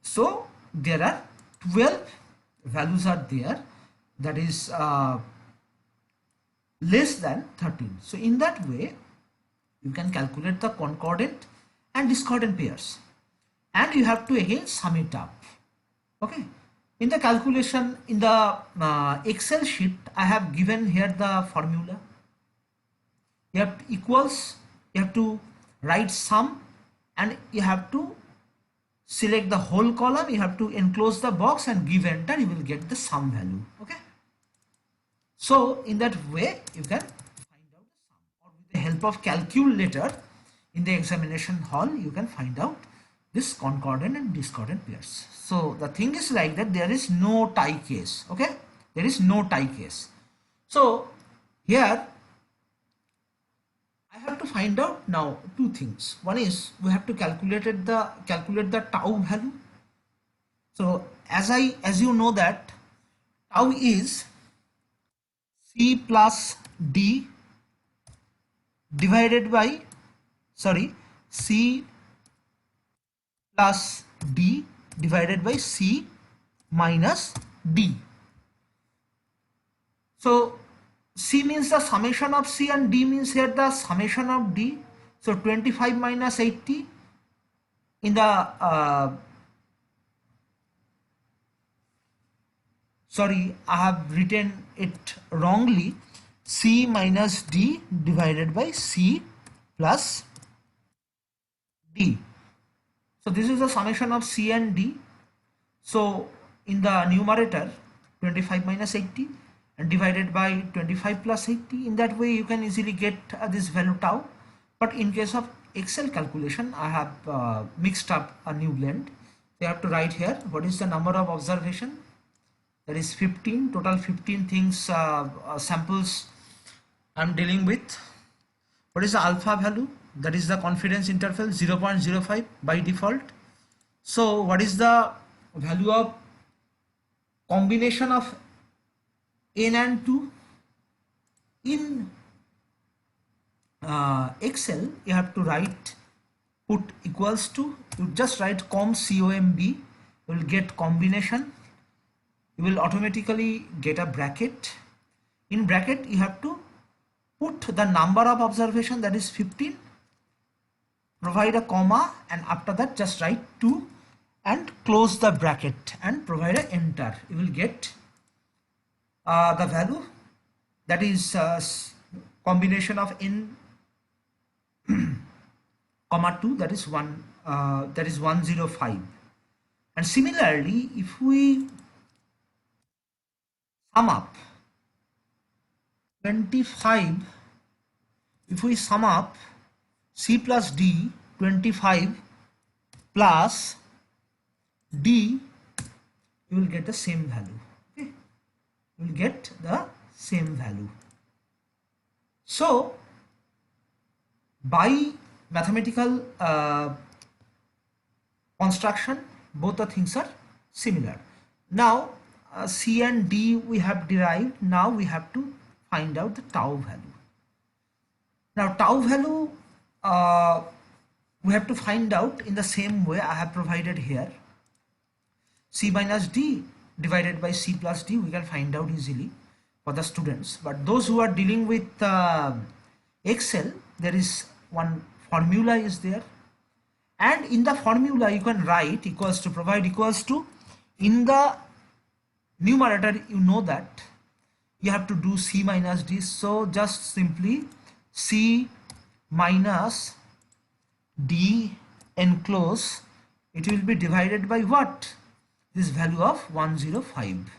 So there are 12 values are there that is less than 13. So in that way you can calculate the concordant and discordant pairs, and you have to again sum it up. Okay. In the calculation, in the Excel sheet, I have given here the formula. You have equals, you have to write sum, and you have to select the whole column, you have to enclose the box and give enter, you will get the sum value. Okay. So in that way you can find out the sum, or with the help of calculator in the examination hall you can find out this concordant and discordant pairs. So the thing is like that, there is no tie case. Okay, there is no tie case. So here I have to find out now two things. One is we have to calculate the tau value. So as you know that tau is C plus D divided by C plus D divided by C minus D. So C means the summation of C and D means here the summation of D. So 25 minus 80 in the sorry, I have written it wrongly. C minus D divided by C plus D. So this is the summation of C and D. So in the numerator 25 minus 80 and divided by 25 plus 80. In that way you can easily get this value tau. But in case of Excel calculation I have mixed up a new blend. So you have to write here what is the number of observation, that is 15, total 15 things samples I'm dealing with. What is the alpha value? That is the confidence interval 0.05 by default. So what is the value of combination of n and 2? In Excel you have to write, put equals to, you just write comb, you will get combination, you will automatically get a bracket. In bracket you have to put the number of observation, that is 15, provide a comma, and after that just write 2 and close the bracket and provide a enter. You will get the value, that is combination of n comma 2, that is 105. And similarly if we sum up 25 if we sum up C plus D 25 plus D, you will get the same value. Okay, you will get the same value. So by mathematical construction, both the things are similar. Now C and D we have derived. Now we have to find out the tau value. Now tau value we have to find out in the same way I have provided here. C minus D divided by C plus D we can find out easily for the students, but those who are dealing with Excel, there is one formula is there, and in the formula you can write equals to, provide equals to, in the numerator you know that you have to do C minus D, so just simply C minus D enclose, it will be divided by what? This value of 105.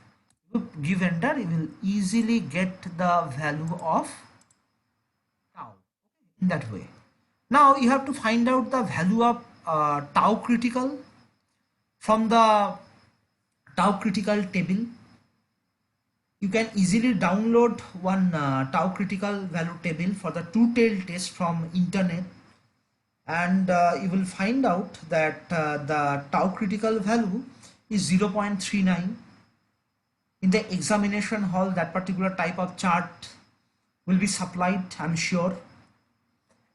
You give enter, you will easily get the value of tau in that way. Now you have to find out the value of tau critical from the tau critical table. You can easily download one tau critical value table for the two-tailed test from internet, and you will find out that the tau critical value is 0.39. In the examination hall, that particular type of chart will be supplied, I'm sure.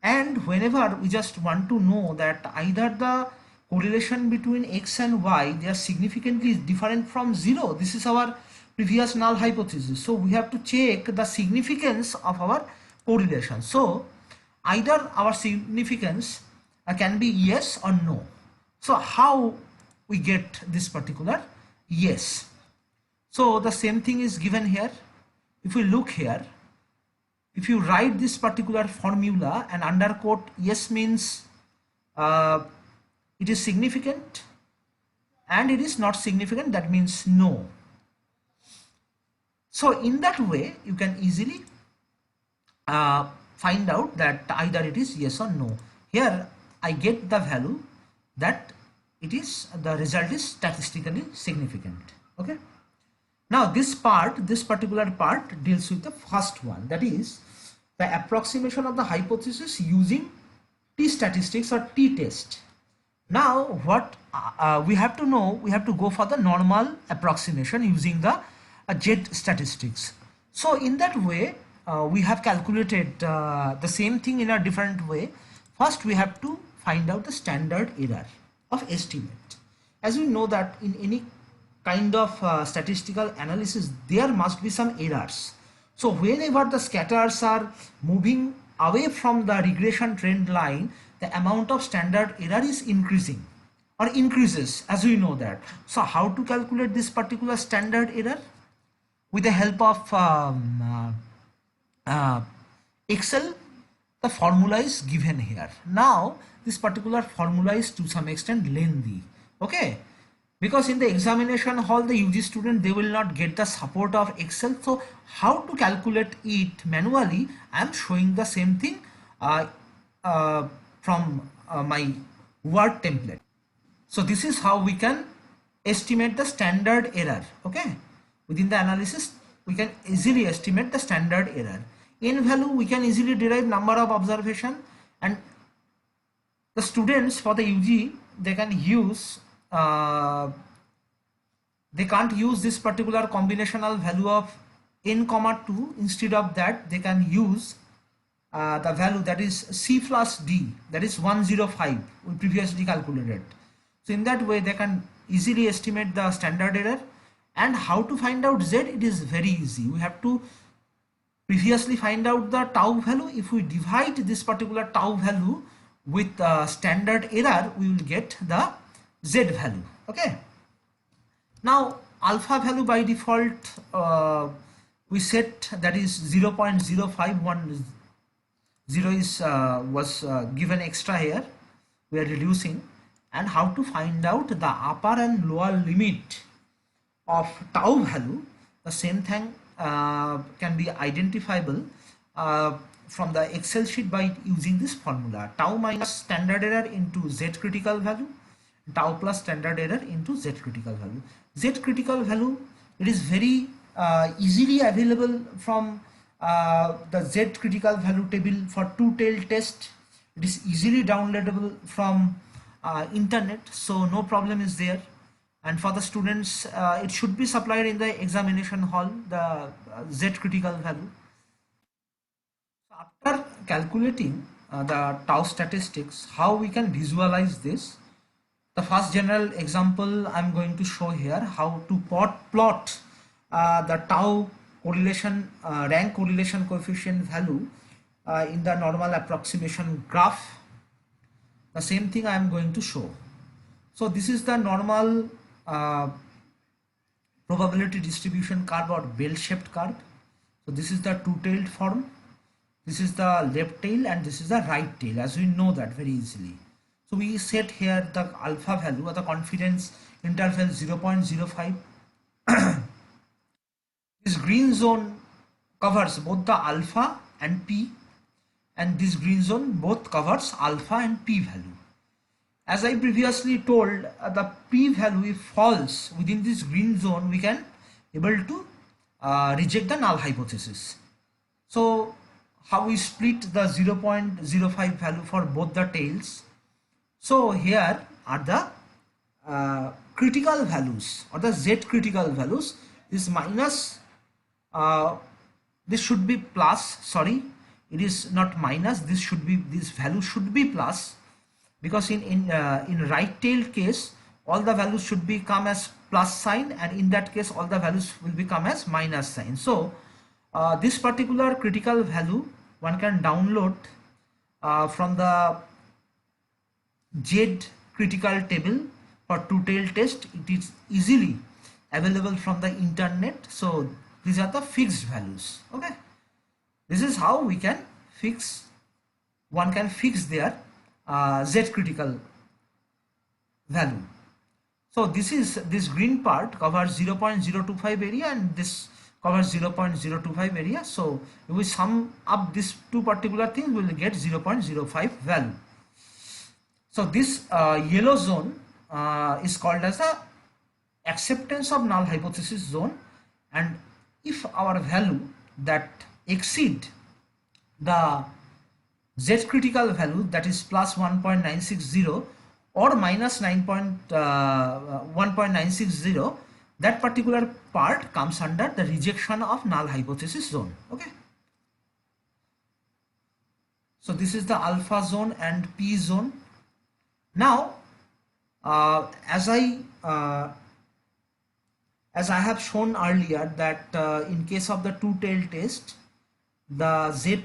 And whenever we just want to know that either the correlation between X and Y, they are significantly different from 0, this is our previous null hypothesis, so we have to check the significance of our correlation. So either our significance can be yes or no. So how we get this particular yes? So the same thing is given here. If we look here, if you write this particular formula and underquote yes means it is significant, and it is not significant, that means no. So in that way you can easily find out that either it is yes or no. Here I get the value that it is, the result is statistically significant. Okay. Now this part, this particular part deals with the first one, that is the approximation of the hypothesis using t-statistics or t-test. Now what we have to know, we have to go for the normal approximation using the z-statistics. So in that way we have calculated the same thing in a different way. First we have to find out the standard error of estimate. As we know that in any kind of statistical analysis there must be some errors. So whenever the scatters are moving away from the regression trend line, the amount of standard error is increasing or increases, as we know that. So how to calculate this particular standard error? With the help of Excel, the formula is given here. Now this particular formula is to some extent lengthy, okay, because in the examination hall the UG student, they will not get the support of Excel. So how to calculate it manually, I am showing the same thing from my Word template. So this is how we can estimate the standard error. Okay, within the analysis we can easily estimate the standard error. In value we can easily derive number of observation, and the students for the UG, they can use they can't use this particular combinational value of n comma 2. Instead of that they can use the value that is C plus D, that is 105 we previously calculated. So in that way they can easily estimate the standard error. And how to find out Z? It is very easy. We have to previously find out the tau value. If we divide this particular tau value with standard error, we will get the Z value. Okay. Now alpha value by default we set, that is 0.0510 is was given extra here. We are reducing. And how to find out the upper and lower limit of tau value? The same thing can be identifiable from the Excel sheet by using this formula: tau minus standard error into Z critical value, tau plus standard error into Z critical value. Z critical value, it is very easily available from the Z critical value table for two-tailed test. It is easily downloadable from internet, so no problem is there. And for the students, it should be supplied in the examination hall, the Z critical value. After calculating the tau statistics, how we can visualize this? The first general example I'm going to show here, how to plot the tau correlation, rank correlation coefficient value in the normal approximation graph. The same thing I am going to show. So this is the normal probability distribution curve or bell-shaped curve. So this is the two-tailed form. This is the left tail and this is the right tail, as we know that very easily. So we set here the alpha value or the confidence interval 0.05. This green zone covers both the alpha and p, and this green zone both covers alpha and p value. As I previously told, the p value, if falls within this green zone, we can able to reject the null hypothesis. So how we split the 0.05 value for both the tails? So here are the critical values or the Z critical values. This minus, this should be plus, sorry, it is not minus, this should be, this value should be plus, because in right tail case all the values should become as plus sign, and in that case all the values will become as minus sign. So this particular critical value one can download from the Z critical table for two-tail test. It is easily available from the internet. So these are the fixed values. Okay, this is how we can fix, one can fix their Z critical value. So this is, this green part covers 0.025 area and this covers 0.025 area. So if we sum up these two particular things, we will get 0.05 value. So this yellow zone is called as the acceptance of null hypothesis zone, and if our value that exceed the Z critical value, that is plus 1.960 or minus 1.960, that particular part comes under the rejection of null hypothesis zone. Okay, so this is the alpha zone and p zone. Now as I have shown earlier that in case of the two-tail test, the Z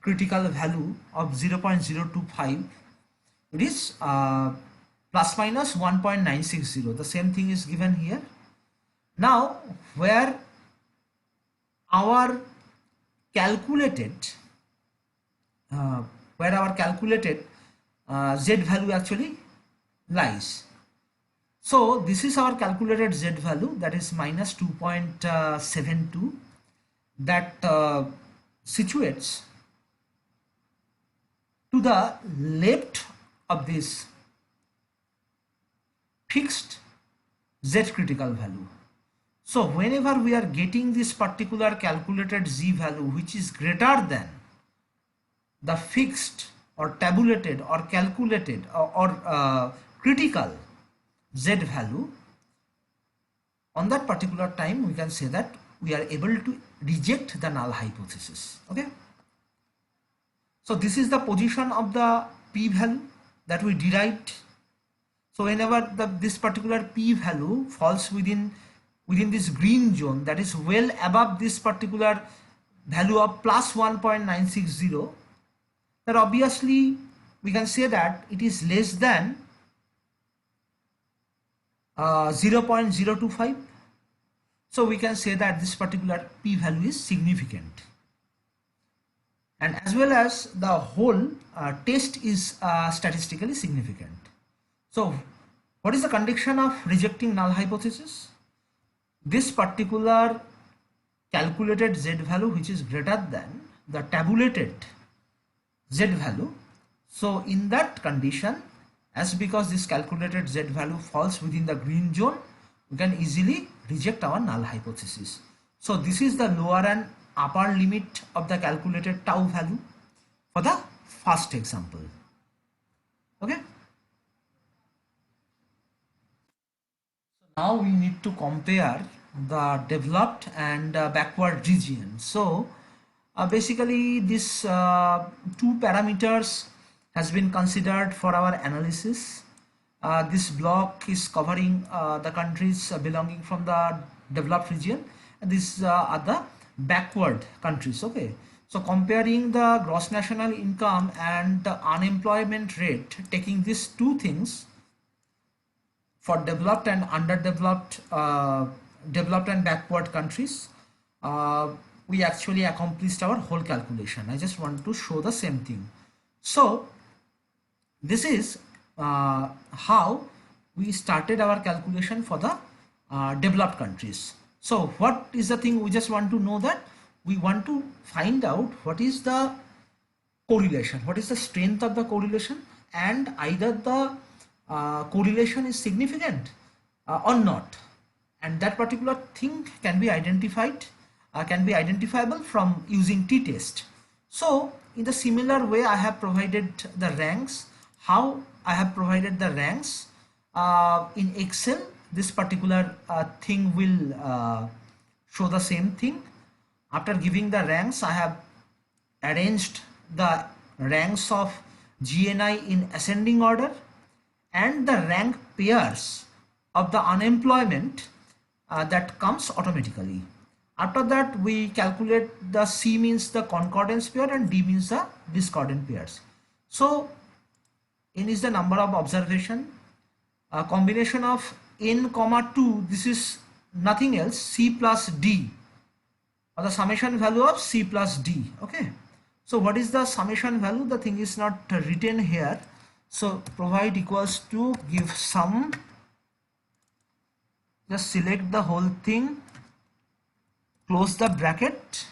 critical value of 0.025, it is plus minus 1.960. The same thing is given here. Now where our calculated Z value actually lies. So this is our calculated Z value, that is minus 2.72, that situates to the left of this fixed Z critical value. So whenever we are getting this particular calculated Z value which is greater than the fixed or tabulated or calculated or critical Z value, on that particular time we can say that we are able to reject the null hypothesis. Okay, so this is the position of the p value that we derived. So whenever this particular p value falls within this green zone, that is well above this particular value of plus 1.960, that obviously we can say that it is less than 0.025. So we can say that this particular p value is significant, and as well as the whole test is statistically significant. So what is the condition of rejecting null hypothesis? This particular calculated Z value which is greater than the tabulated Z value. So in that condition, as because this calculated Z value falls within the green zone, we can easily reject our null hypothesis. So this is the lower and upper limit of the calculated tau value for the first example. Okay. Now we need to compare the developed and backward region. So basically this two parameters has been considered for our analysis. This block is covering the countries belonging from the developed region, and these are the backward countries. Okay, so comparing the gross national income and the unemployment rate, taking these two things for developed and underdeveloped, developed and backward countries, we actually accomplished our whole calculation. I just want to show the same thing. So this is how we started our calculation for the developed countries. So what is the thing we just want to know? That we want to find out what is the correlation, what is the strength of the correlation, and either the correlation is significant or not, and that particular thing can be identified, can be identifiable from using t-test. So in the similar way, I have provided the ranks. How I have provided the ranks in Excel, this particular thing will show the same thing. After giving the ranks, I have arranged the ranks of GNI in ascending order and the rank pairs of the unemployment that comes automatically. After that, we calculate the C means the concordance pair and D means the discordant pairs. So N is the number of observation, a combination of N comma 2, this is nothing else, C plus D, or the summation value of C plus D. Okay, so what is the summation value? The thing is not written here. So provide equals to give sum, just select the whole thing, close the bracket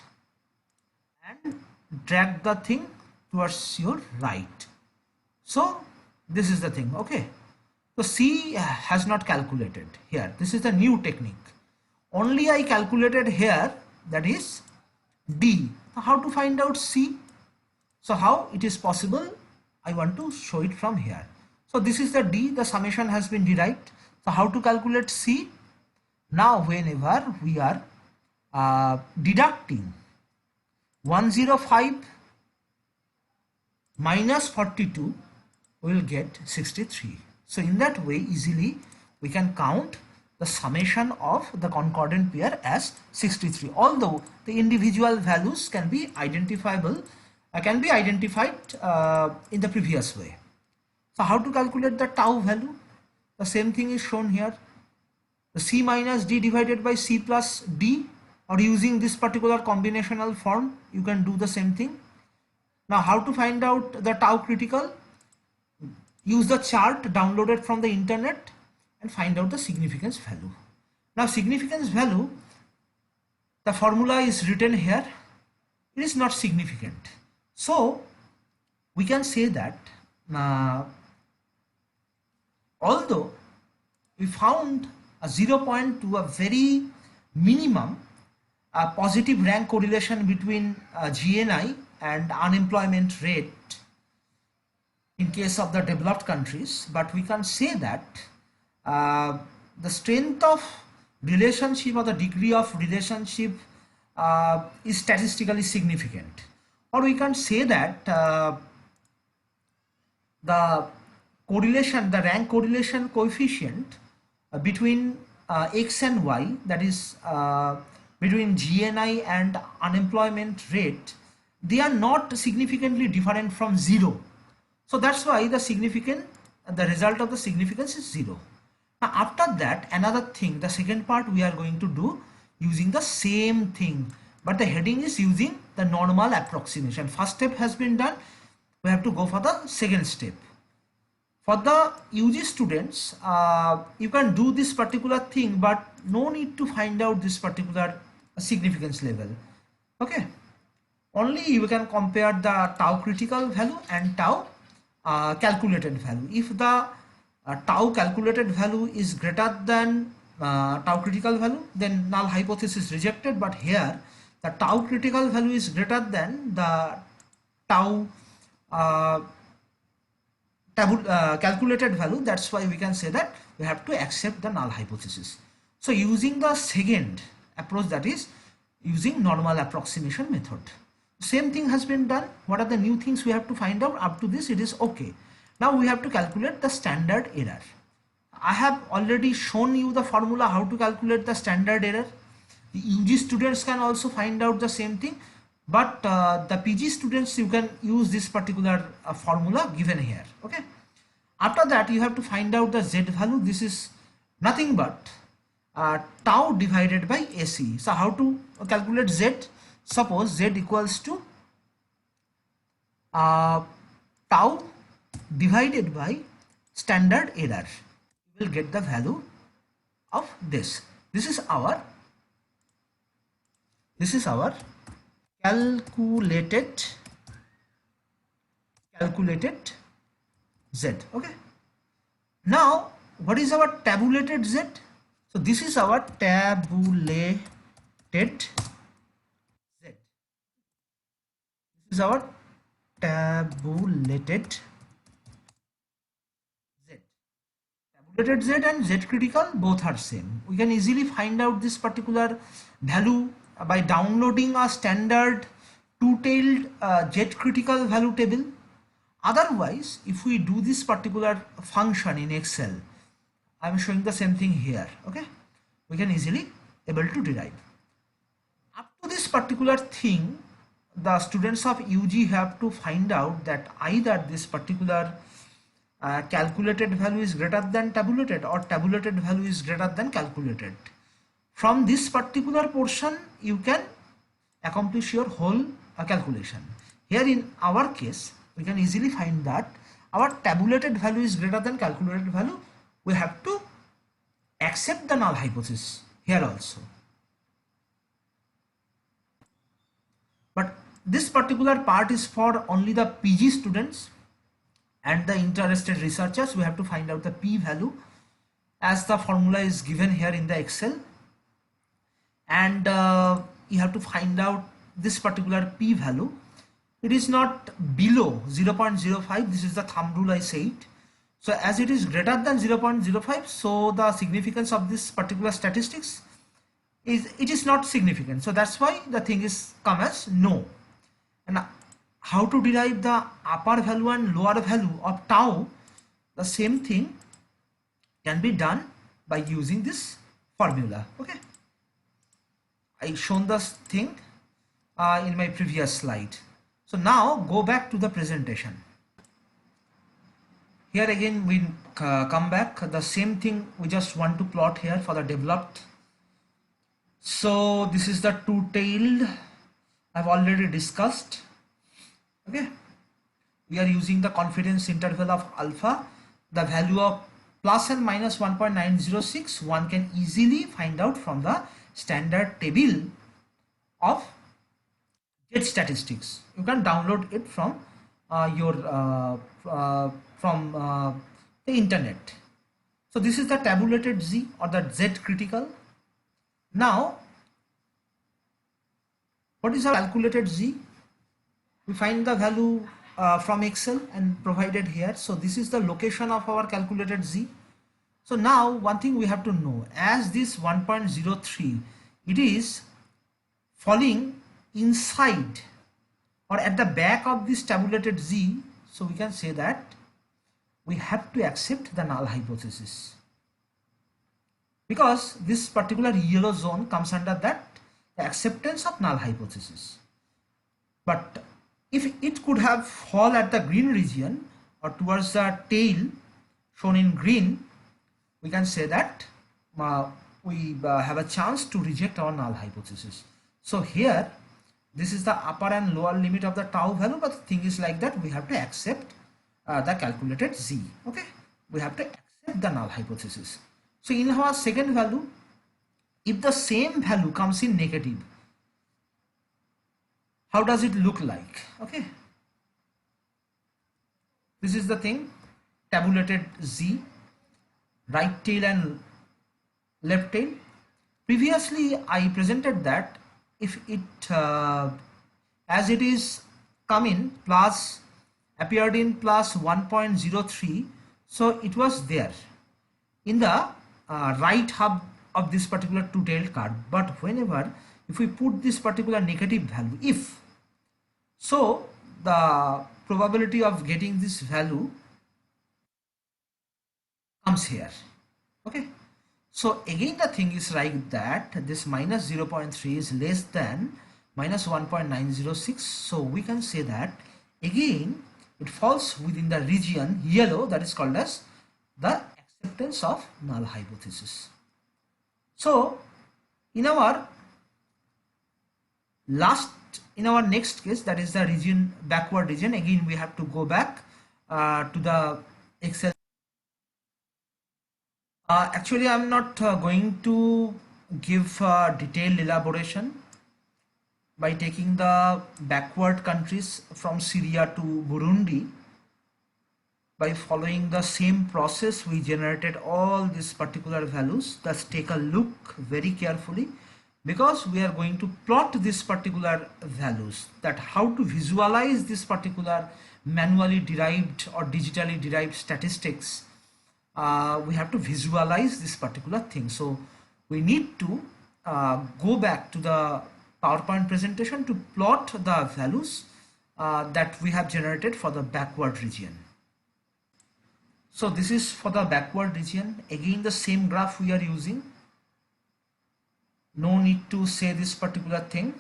and drag the thing towards your right. So this is the thing. Okay, so C has not calculated here. This is the new technique. Only I calculated here, that is D. How to find out C? So how it is possible? I want to show it from here. So this is the D, the summation has been derived. So how to calculate C? Now whenever we are deducting 105 minus 42, we will get 63. So in that way, easily we can count the summation of the concordant pair as 63, although the individual values can be identifiable, can be identified in the previous way. So how to calculate the tau value? The same thing is shown here. The C minus D divided by C plus D, or using this particular combinational form, you can do the same thing. Now how to find out the tau critical? Use the chart downloaded from the internet and find out the significance value. Now significance value, the formula is written here. It is not significant. So we can say that although we found a 0.2, a very minimum positive rank correlation between GNI and unemployment rate in case of the developed countries, but we can say that the strength of relationship or the degree of relationship is statistically significant. Or we can say that the correlation, the rank correlation coefficient between X and Y, that is between GNI and unemployment rate, they are not significantly different from 0. So that's why the result of the significance is 0. Now after that, another thing, the second part we are going to do using the same thing, but the heading is using the normal approximation. First step has been done, we have to go for the second step. For the UG students, you can do this particular thing, but no need to find out this particular significance level. Okay, only you can compare the tau critical value and tau calculated value. If the tau calculated value is greater than tau critical value, then null hypothesis rejected. But here the tau critical value is greater than the tau calculated value. That's why we can say that we have to accept the null hypothesis. So using the second approach, that is using normal approximation method, same thing has been done. What are the new things we have to find out? Up to this it is okay. Now we have to calculate the standard error. I have already shown you the formula how to calculate the standard error. The UG students can also find out the same thing, but the PG students, you can use this particular formula given here. Okay. After that you have to find out the Z value. This is nothing but tau divided by AC. So how to calculate Z? Suppose Z equals to tau divided by standard error. You will get the value of this. This is our calculated Z. Okay. Now what is our tabulated Z? So this is our tabulated Z. This is our tabulated Z. Tabulated Z and Z critical both are same. We can easily find out this particular value by downloading a standard two-tailed Z critical value table. Otherwise, if we do this particular function in Excel, I am showing the same thing here. Okay, we can easily able to derive. Up to this particular thing, the students of UG have to find out that either this particular calculated value is greater than tabulated, or tabulated value is greater than calculated. From this particular portion you can accomplish your whole calculation. Here in our case we can easily find that our tabulated value is greater than calculated value. We have to accept the null hypothesis here also. But this particular part is for only the PG students and the interested researchers. We have to find out the p value as the formula is given here in the Excel, and you have to find out this particular p value. It is not below 0.05. This is the thumb rule I said. So as it is greater than 0.05, so the significance of this particular statistics is not significant. So that's why the thing is come as no. And how to derive the upper value and lower value of tau? The same thing can be done by using this formula. Okay, I shown this thing in my previous slide. So now go back to the presentation. Here again we come back, the same thing we just want to plot here for the developed. So this is the two-tailed, I've already discussed. Okay, we are using the confidence interval of alpha. The value of plus and minus 1.906 one can easily find out from the standard table of Z statistics. You can download it from the internet. So this is the tabulated Z or the Z critical. Now what is our calculated Z? We find the value from Excel and provided here. So this is the location of our calculated Z. So now one thing we have to know, as this 1.03, it is falling inside or at the back of this tabulated Z. So we can say that we have to accept the null hypothesis, because this particular yellow zone comes under that, the acceptance of null hypothesis. But if it could have fall at the green region or towards the tail shown in green, we can say that we have a chance to reject our null hypothesis. So here this is the upper and lower limit of the tau value, but the thing is like that, we have to accept the calculated Z. Okay, we have to accept the null hypothesis. So in our second value, if the same value comes in negative, how does it look like? Okay, this is the thing, tabulated Z, right tail and left tail. Previously I presented that if it as it is come in plus, appeared in plus 1.03, so it was there in the right hub of this particular two-tailed card. But whenever if we put this particular negative value, if, so the probability of getting this value comes here. Okay, so again the thing is like that this minus 0.3 is less than minus 1.906, so we can say that again it falls within the region yellow, that is called as the acceptance of null hypothesis. So in our next case, that is the region, backward region, again we have to go back to the Excel. Actually I'm not going to give detailed elaboration by taking the backward countries from Syria to Burundi. By following the same process we generated all these particular values. Let's take a look very carefully, because we are going to plot this particular values, that how to visualize this particular manually derived or digitally derived statistics. We have to visualize this particular thing, so we need to go back to the PowerPoint presentation to plot the values that we have generated for the backward region. So this is for the backward region, again the same graph we are using. No need to say this particular thing.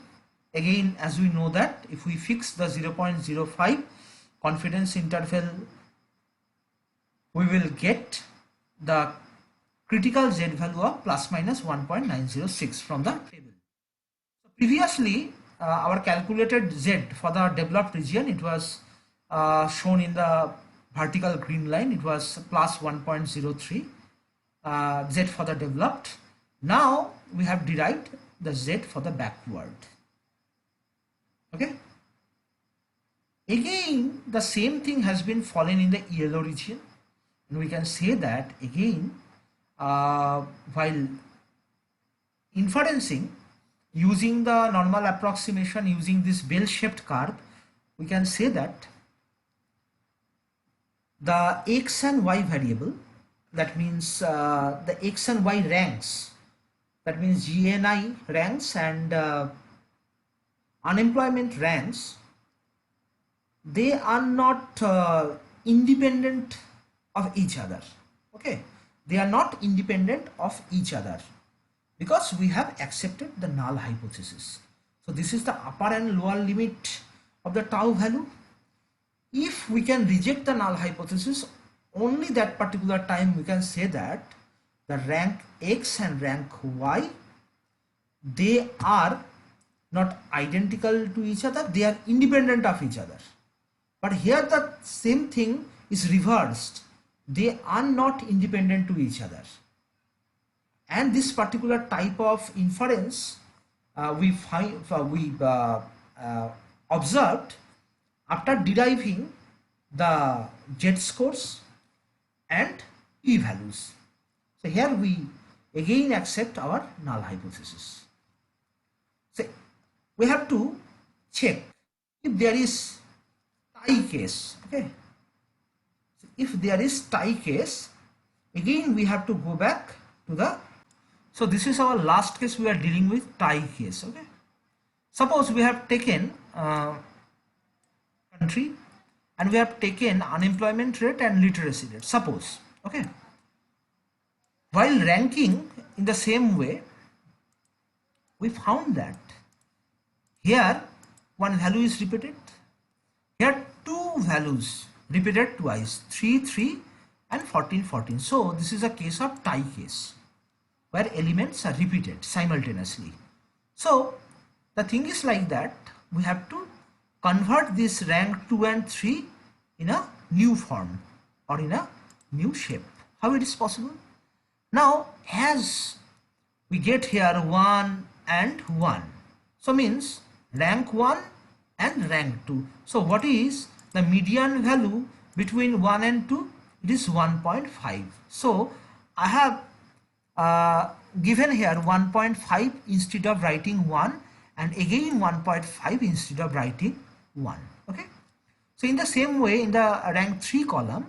Again, as we know that if we fix the 0.05 confidence interval, we will get the critical Z value of plus minus 1.906 from the table. So previously, our calculated Z for the developed region, it was shown in the vertical green line, it was plus 1.03 Z for the developed. Now we have derived the Z for the backward. Okay. Again, the same thing has been fallen in the yellow region, and we can say that again while inferencing using the normal approximation using this bell-shaped curve, we can say that the x and y variable, that means the x and y ranks, that means GNI ranks and unemployment ranks, they are not independent of each other. Okay, they are not independent of each other because we have accepted the null hypothesis. So this is the upper and lower limit of the tau value. If we can reject the null hypothesis, only that particular time we can say that the rank x and rank y, they are not identical to each other, they are independent of each other. But here the same thing is reversed, they are not independent to each other. And this particular type of inference we observed after deriving the Z scores and p values. So here we again accept our null hypothesis. So we have to check if there is tie case. Okay, so if there is tie case, again we have to go back to the, so this is our last case we are dealing with, tie case. Okay, suppose we have taken country and we have taken unemployment rate and literacy rate, suppose. Okay, while ranking in the same way, we found that here one value is repeated, here two values repeated twice, 3 3 and 14 14. So this is a case of tie case where elements are repeated simultaneously. So the thing is like that, we have to convert this rank 2 and 3 in a new form or in a new shape. How it is possible? Now as we get here 1 and 1, so means rank 1 and rank 2. So what is the median value between 1 and 2? It is 1.5. So I have given here 1.5 instead of writing 1, and again 1.5 instead of writing 1. Okay. So in the same way, in the rank 3 column,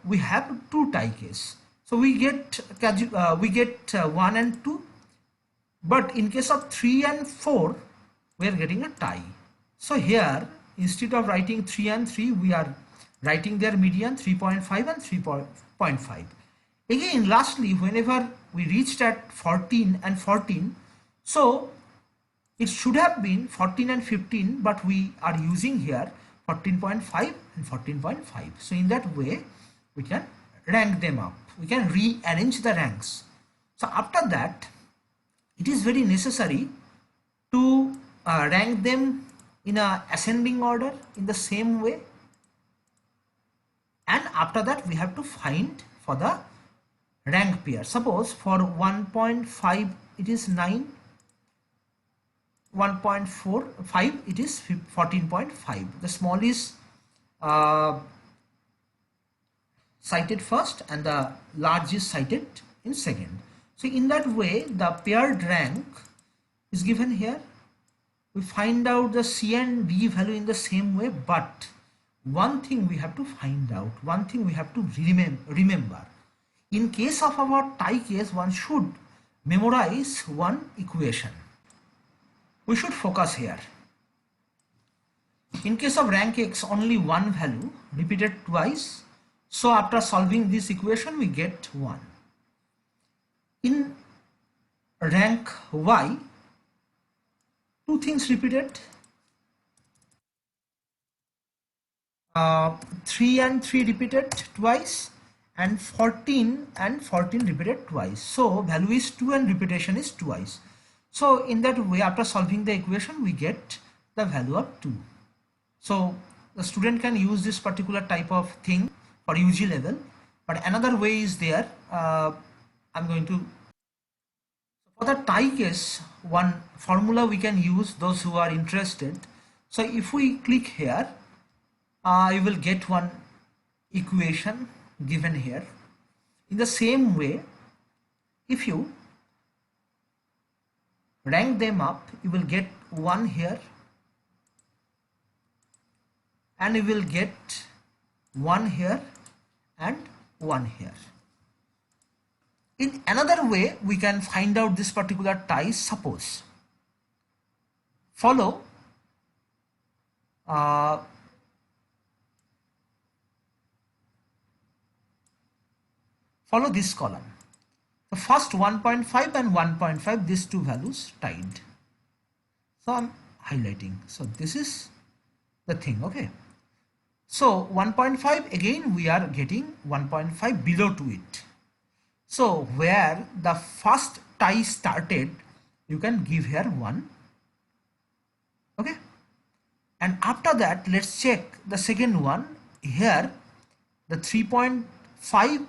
we have two tie case. So we get 1 and 2, but in case of 3 and 4, we are getting a tie. So here, instead of writing 3 and 3, we are writing their median 3.5 and 3.5. Again, lastly, whenever we reached at 14 and 14, so it should have been 14 and 15, but we are using here 14.5 and 14.5. So in that way, we can rank them up. We can rearrange the ranks. So after that, it is very necessary to rank them in a ascending order in the same way. And after that, we have to find for the rank pair. Suppose for 1.5 it is 9, 1.45 it is 14.5. The small is cited first and the large is cited in second. So in that way, the paired rank is given here. We find out the C and D value in the same way, but one thing we have to find out, one thing we have to remember. In case of our tie case, one should memorize one equation. We should focus here. In case of rank X, only one value repeated twice. So after solving this equation, we get 1. In rank Y, two things repeated. 3 and 3 repeated twice, and 14 and 14 repeated twice. So value is 2 and repetition is twice. So in that way, after solving the equation, we get the value of 2. So the student can use this particular type of thing for UG level, but another way is there. I'm going to, for the tie case, one formula we can use, those who are interested. So if we click here, you will get one equation given here. In the same way, if you rank them up, you will get 1 here and you will get 1 here and 1 here. In another way, we can find out this particular tie. Suppose follow this column. The first 1.5 and 1.5, these two values tied. So I'm highlighting. So this is the thing, okay. So 1.5, again we are getting 1.5 below to it. So where the first tie started, you can give here 1. Okay. And after that, let's check the second one. Here the 3.5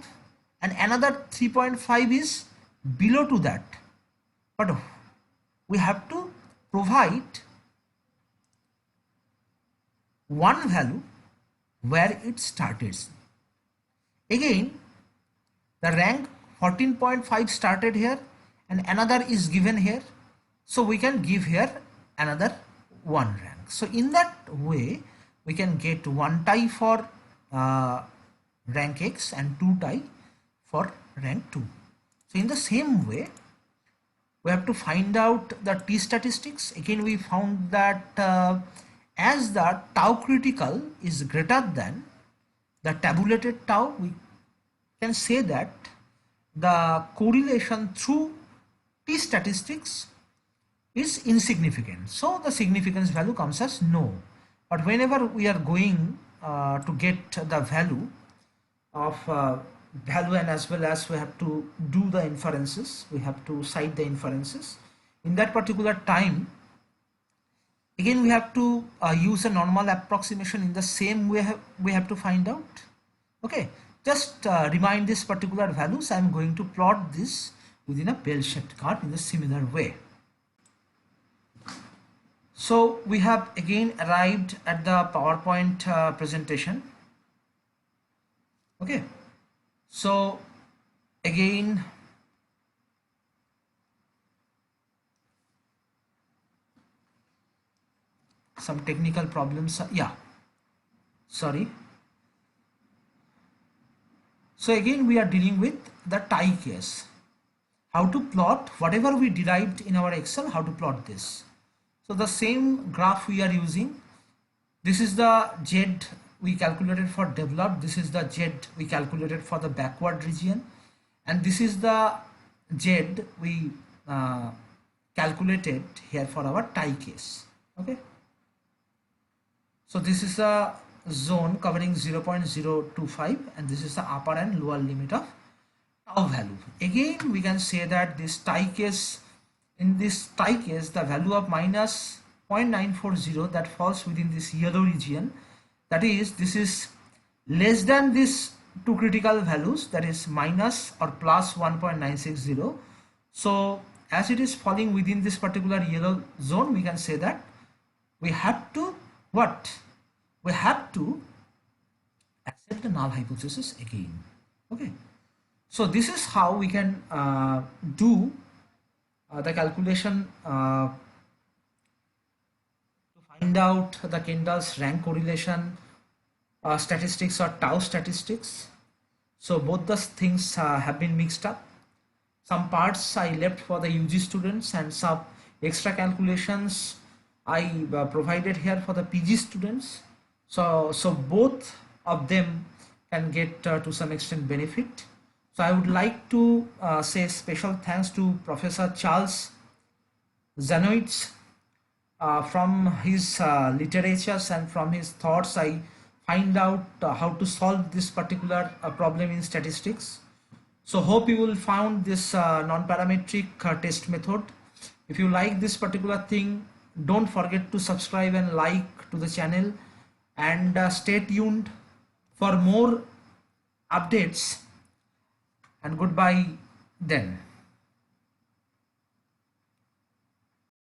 and another 3.5 is below to that. But we have to provide one value where it started. Again, the rank 14.5 started here and another is given here. So we can give here another 1 rank. So in that way, we can get 1 tie for rank X and 2 tie for rank 2. So in the same way, we have to find out the T statistics. Again, we found that as the tau critical is greater than the tabulated tau, we can say that the correlation through T statistics is insignificant. So the significance value comes as no. But whenever we are going to get the value of value, and as well as we have to do the inferences, we have to cite the inferences in that particular time, again we have to use a normal approximation. In the same way we have to find out. Okay, just remind this particular values. I am going to plot this within a bell-shaped curve in a similar way. So we have again arrived at the PowerPoint presentation. Okay, so again some technical problems, yeah, sorry. So again we are dealing with the tie case, how to plot whatever we derived in our Excel, how to plot this. So the same graph we are using, this is the Z we calculated for developed, this is the Z we calculated for the backward region, and this is the Z we calculated here for our tie case. Okay, so this is a zone covering 0.025 and this is the upper and lower limit of tau value. Again we can say that this tie case, in this tie case the value of minus 0.940 that falls within this yellow region, that is, this is less than this two critical values, that is minus or plus 1.960. So as it is falling within this particular yellow zone, we can say that we have to what? We have to accept the null hypothesis again. Okay. So this is how we can do the calculation to find out the Kendall's rank correlation statistics or tau statistics. So both the things have been mixed up. Some parts I left for the UG students and some extra calculations I provided here for the PG students. So both of them can get to some extent benefit. So I would like to say special thanks to Professor Charles Zanowitz. From his literatures and from his thoughts, I find out how to solve this particular problem in statistics. So hope you will find this non-parametric test method. If you like this particular thing, don't forget to subscribe and like to the channel, and stay tuned for more updates, and goodbye then.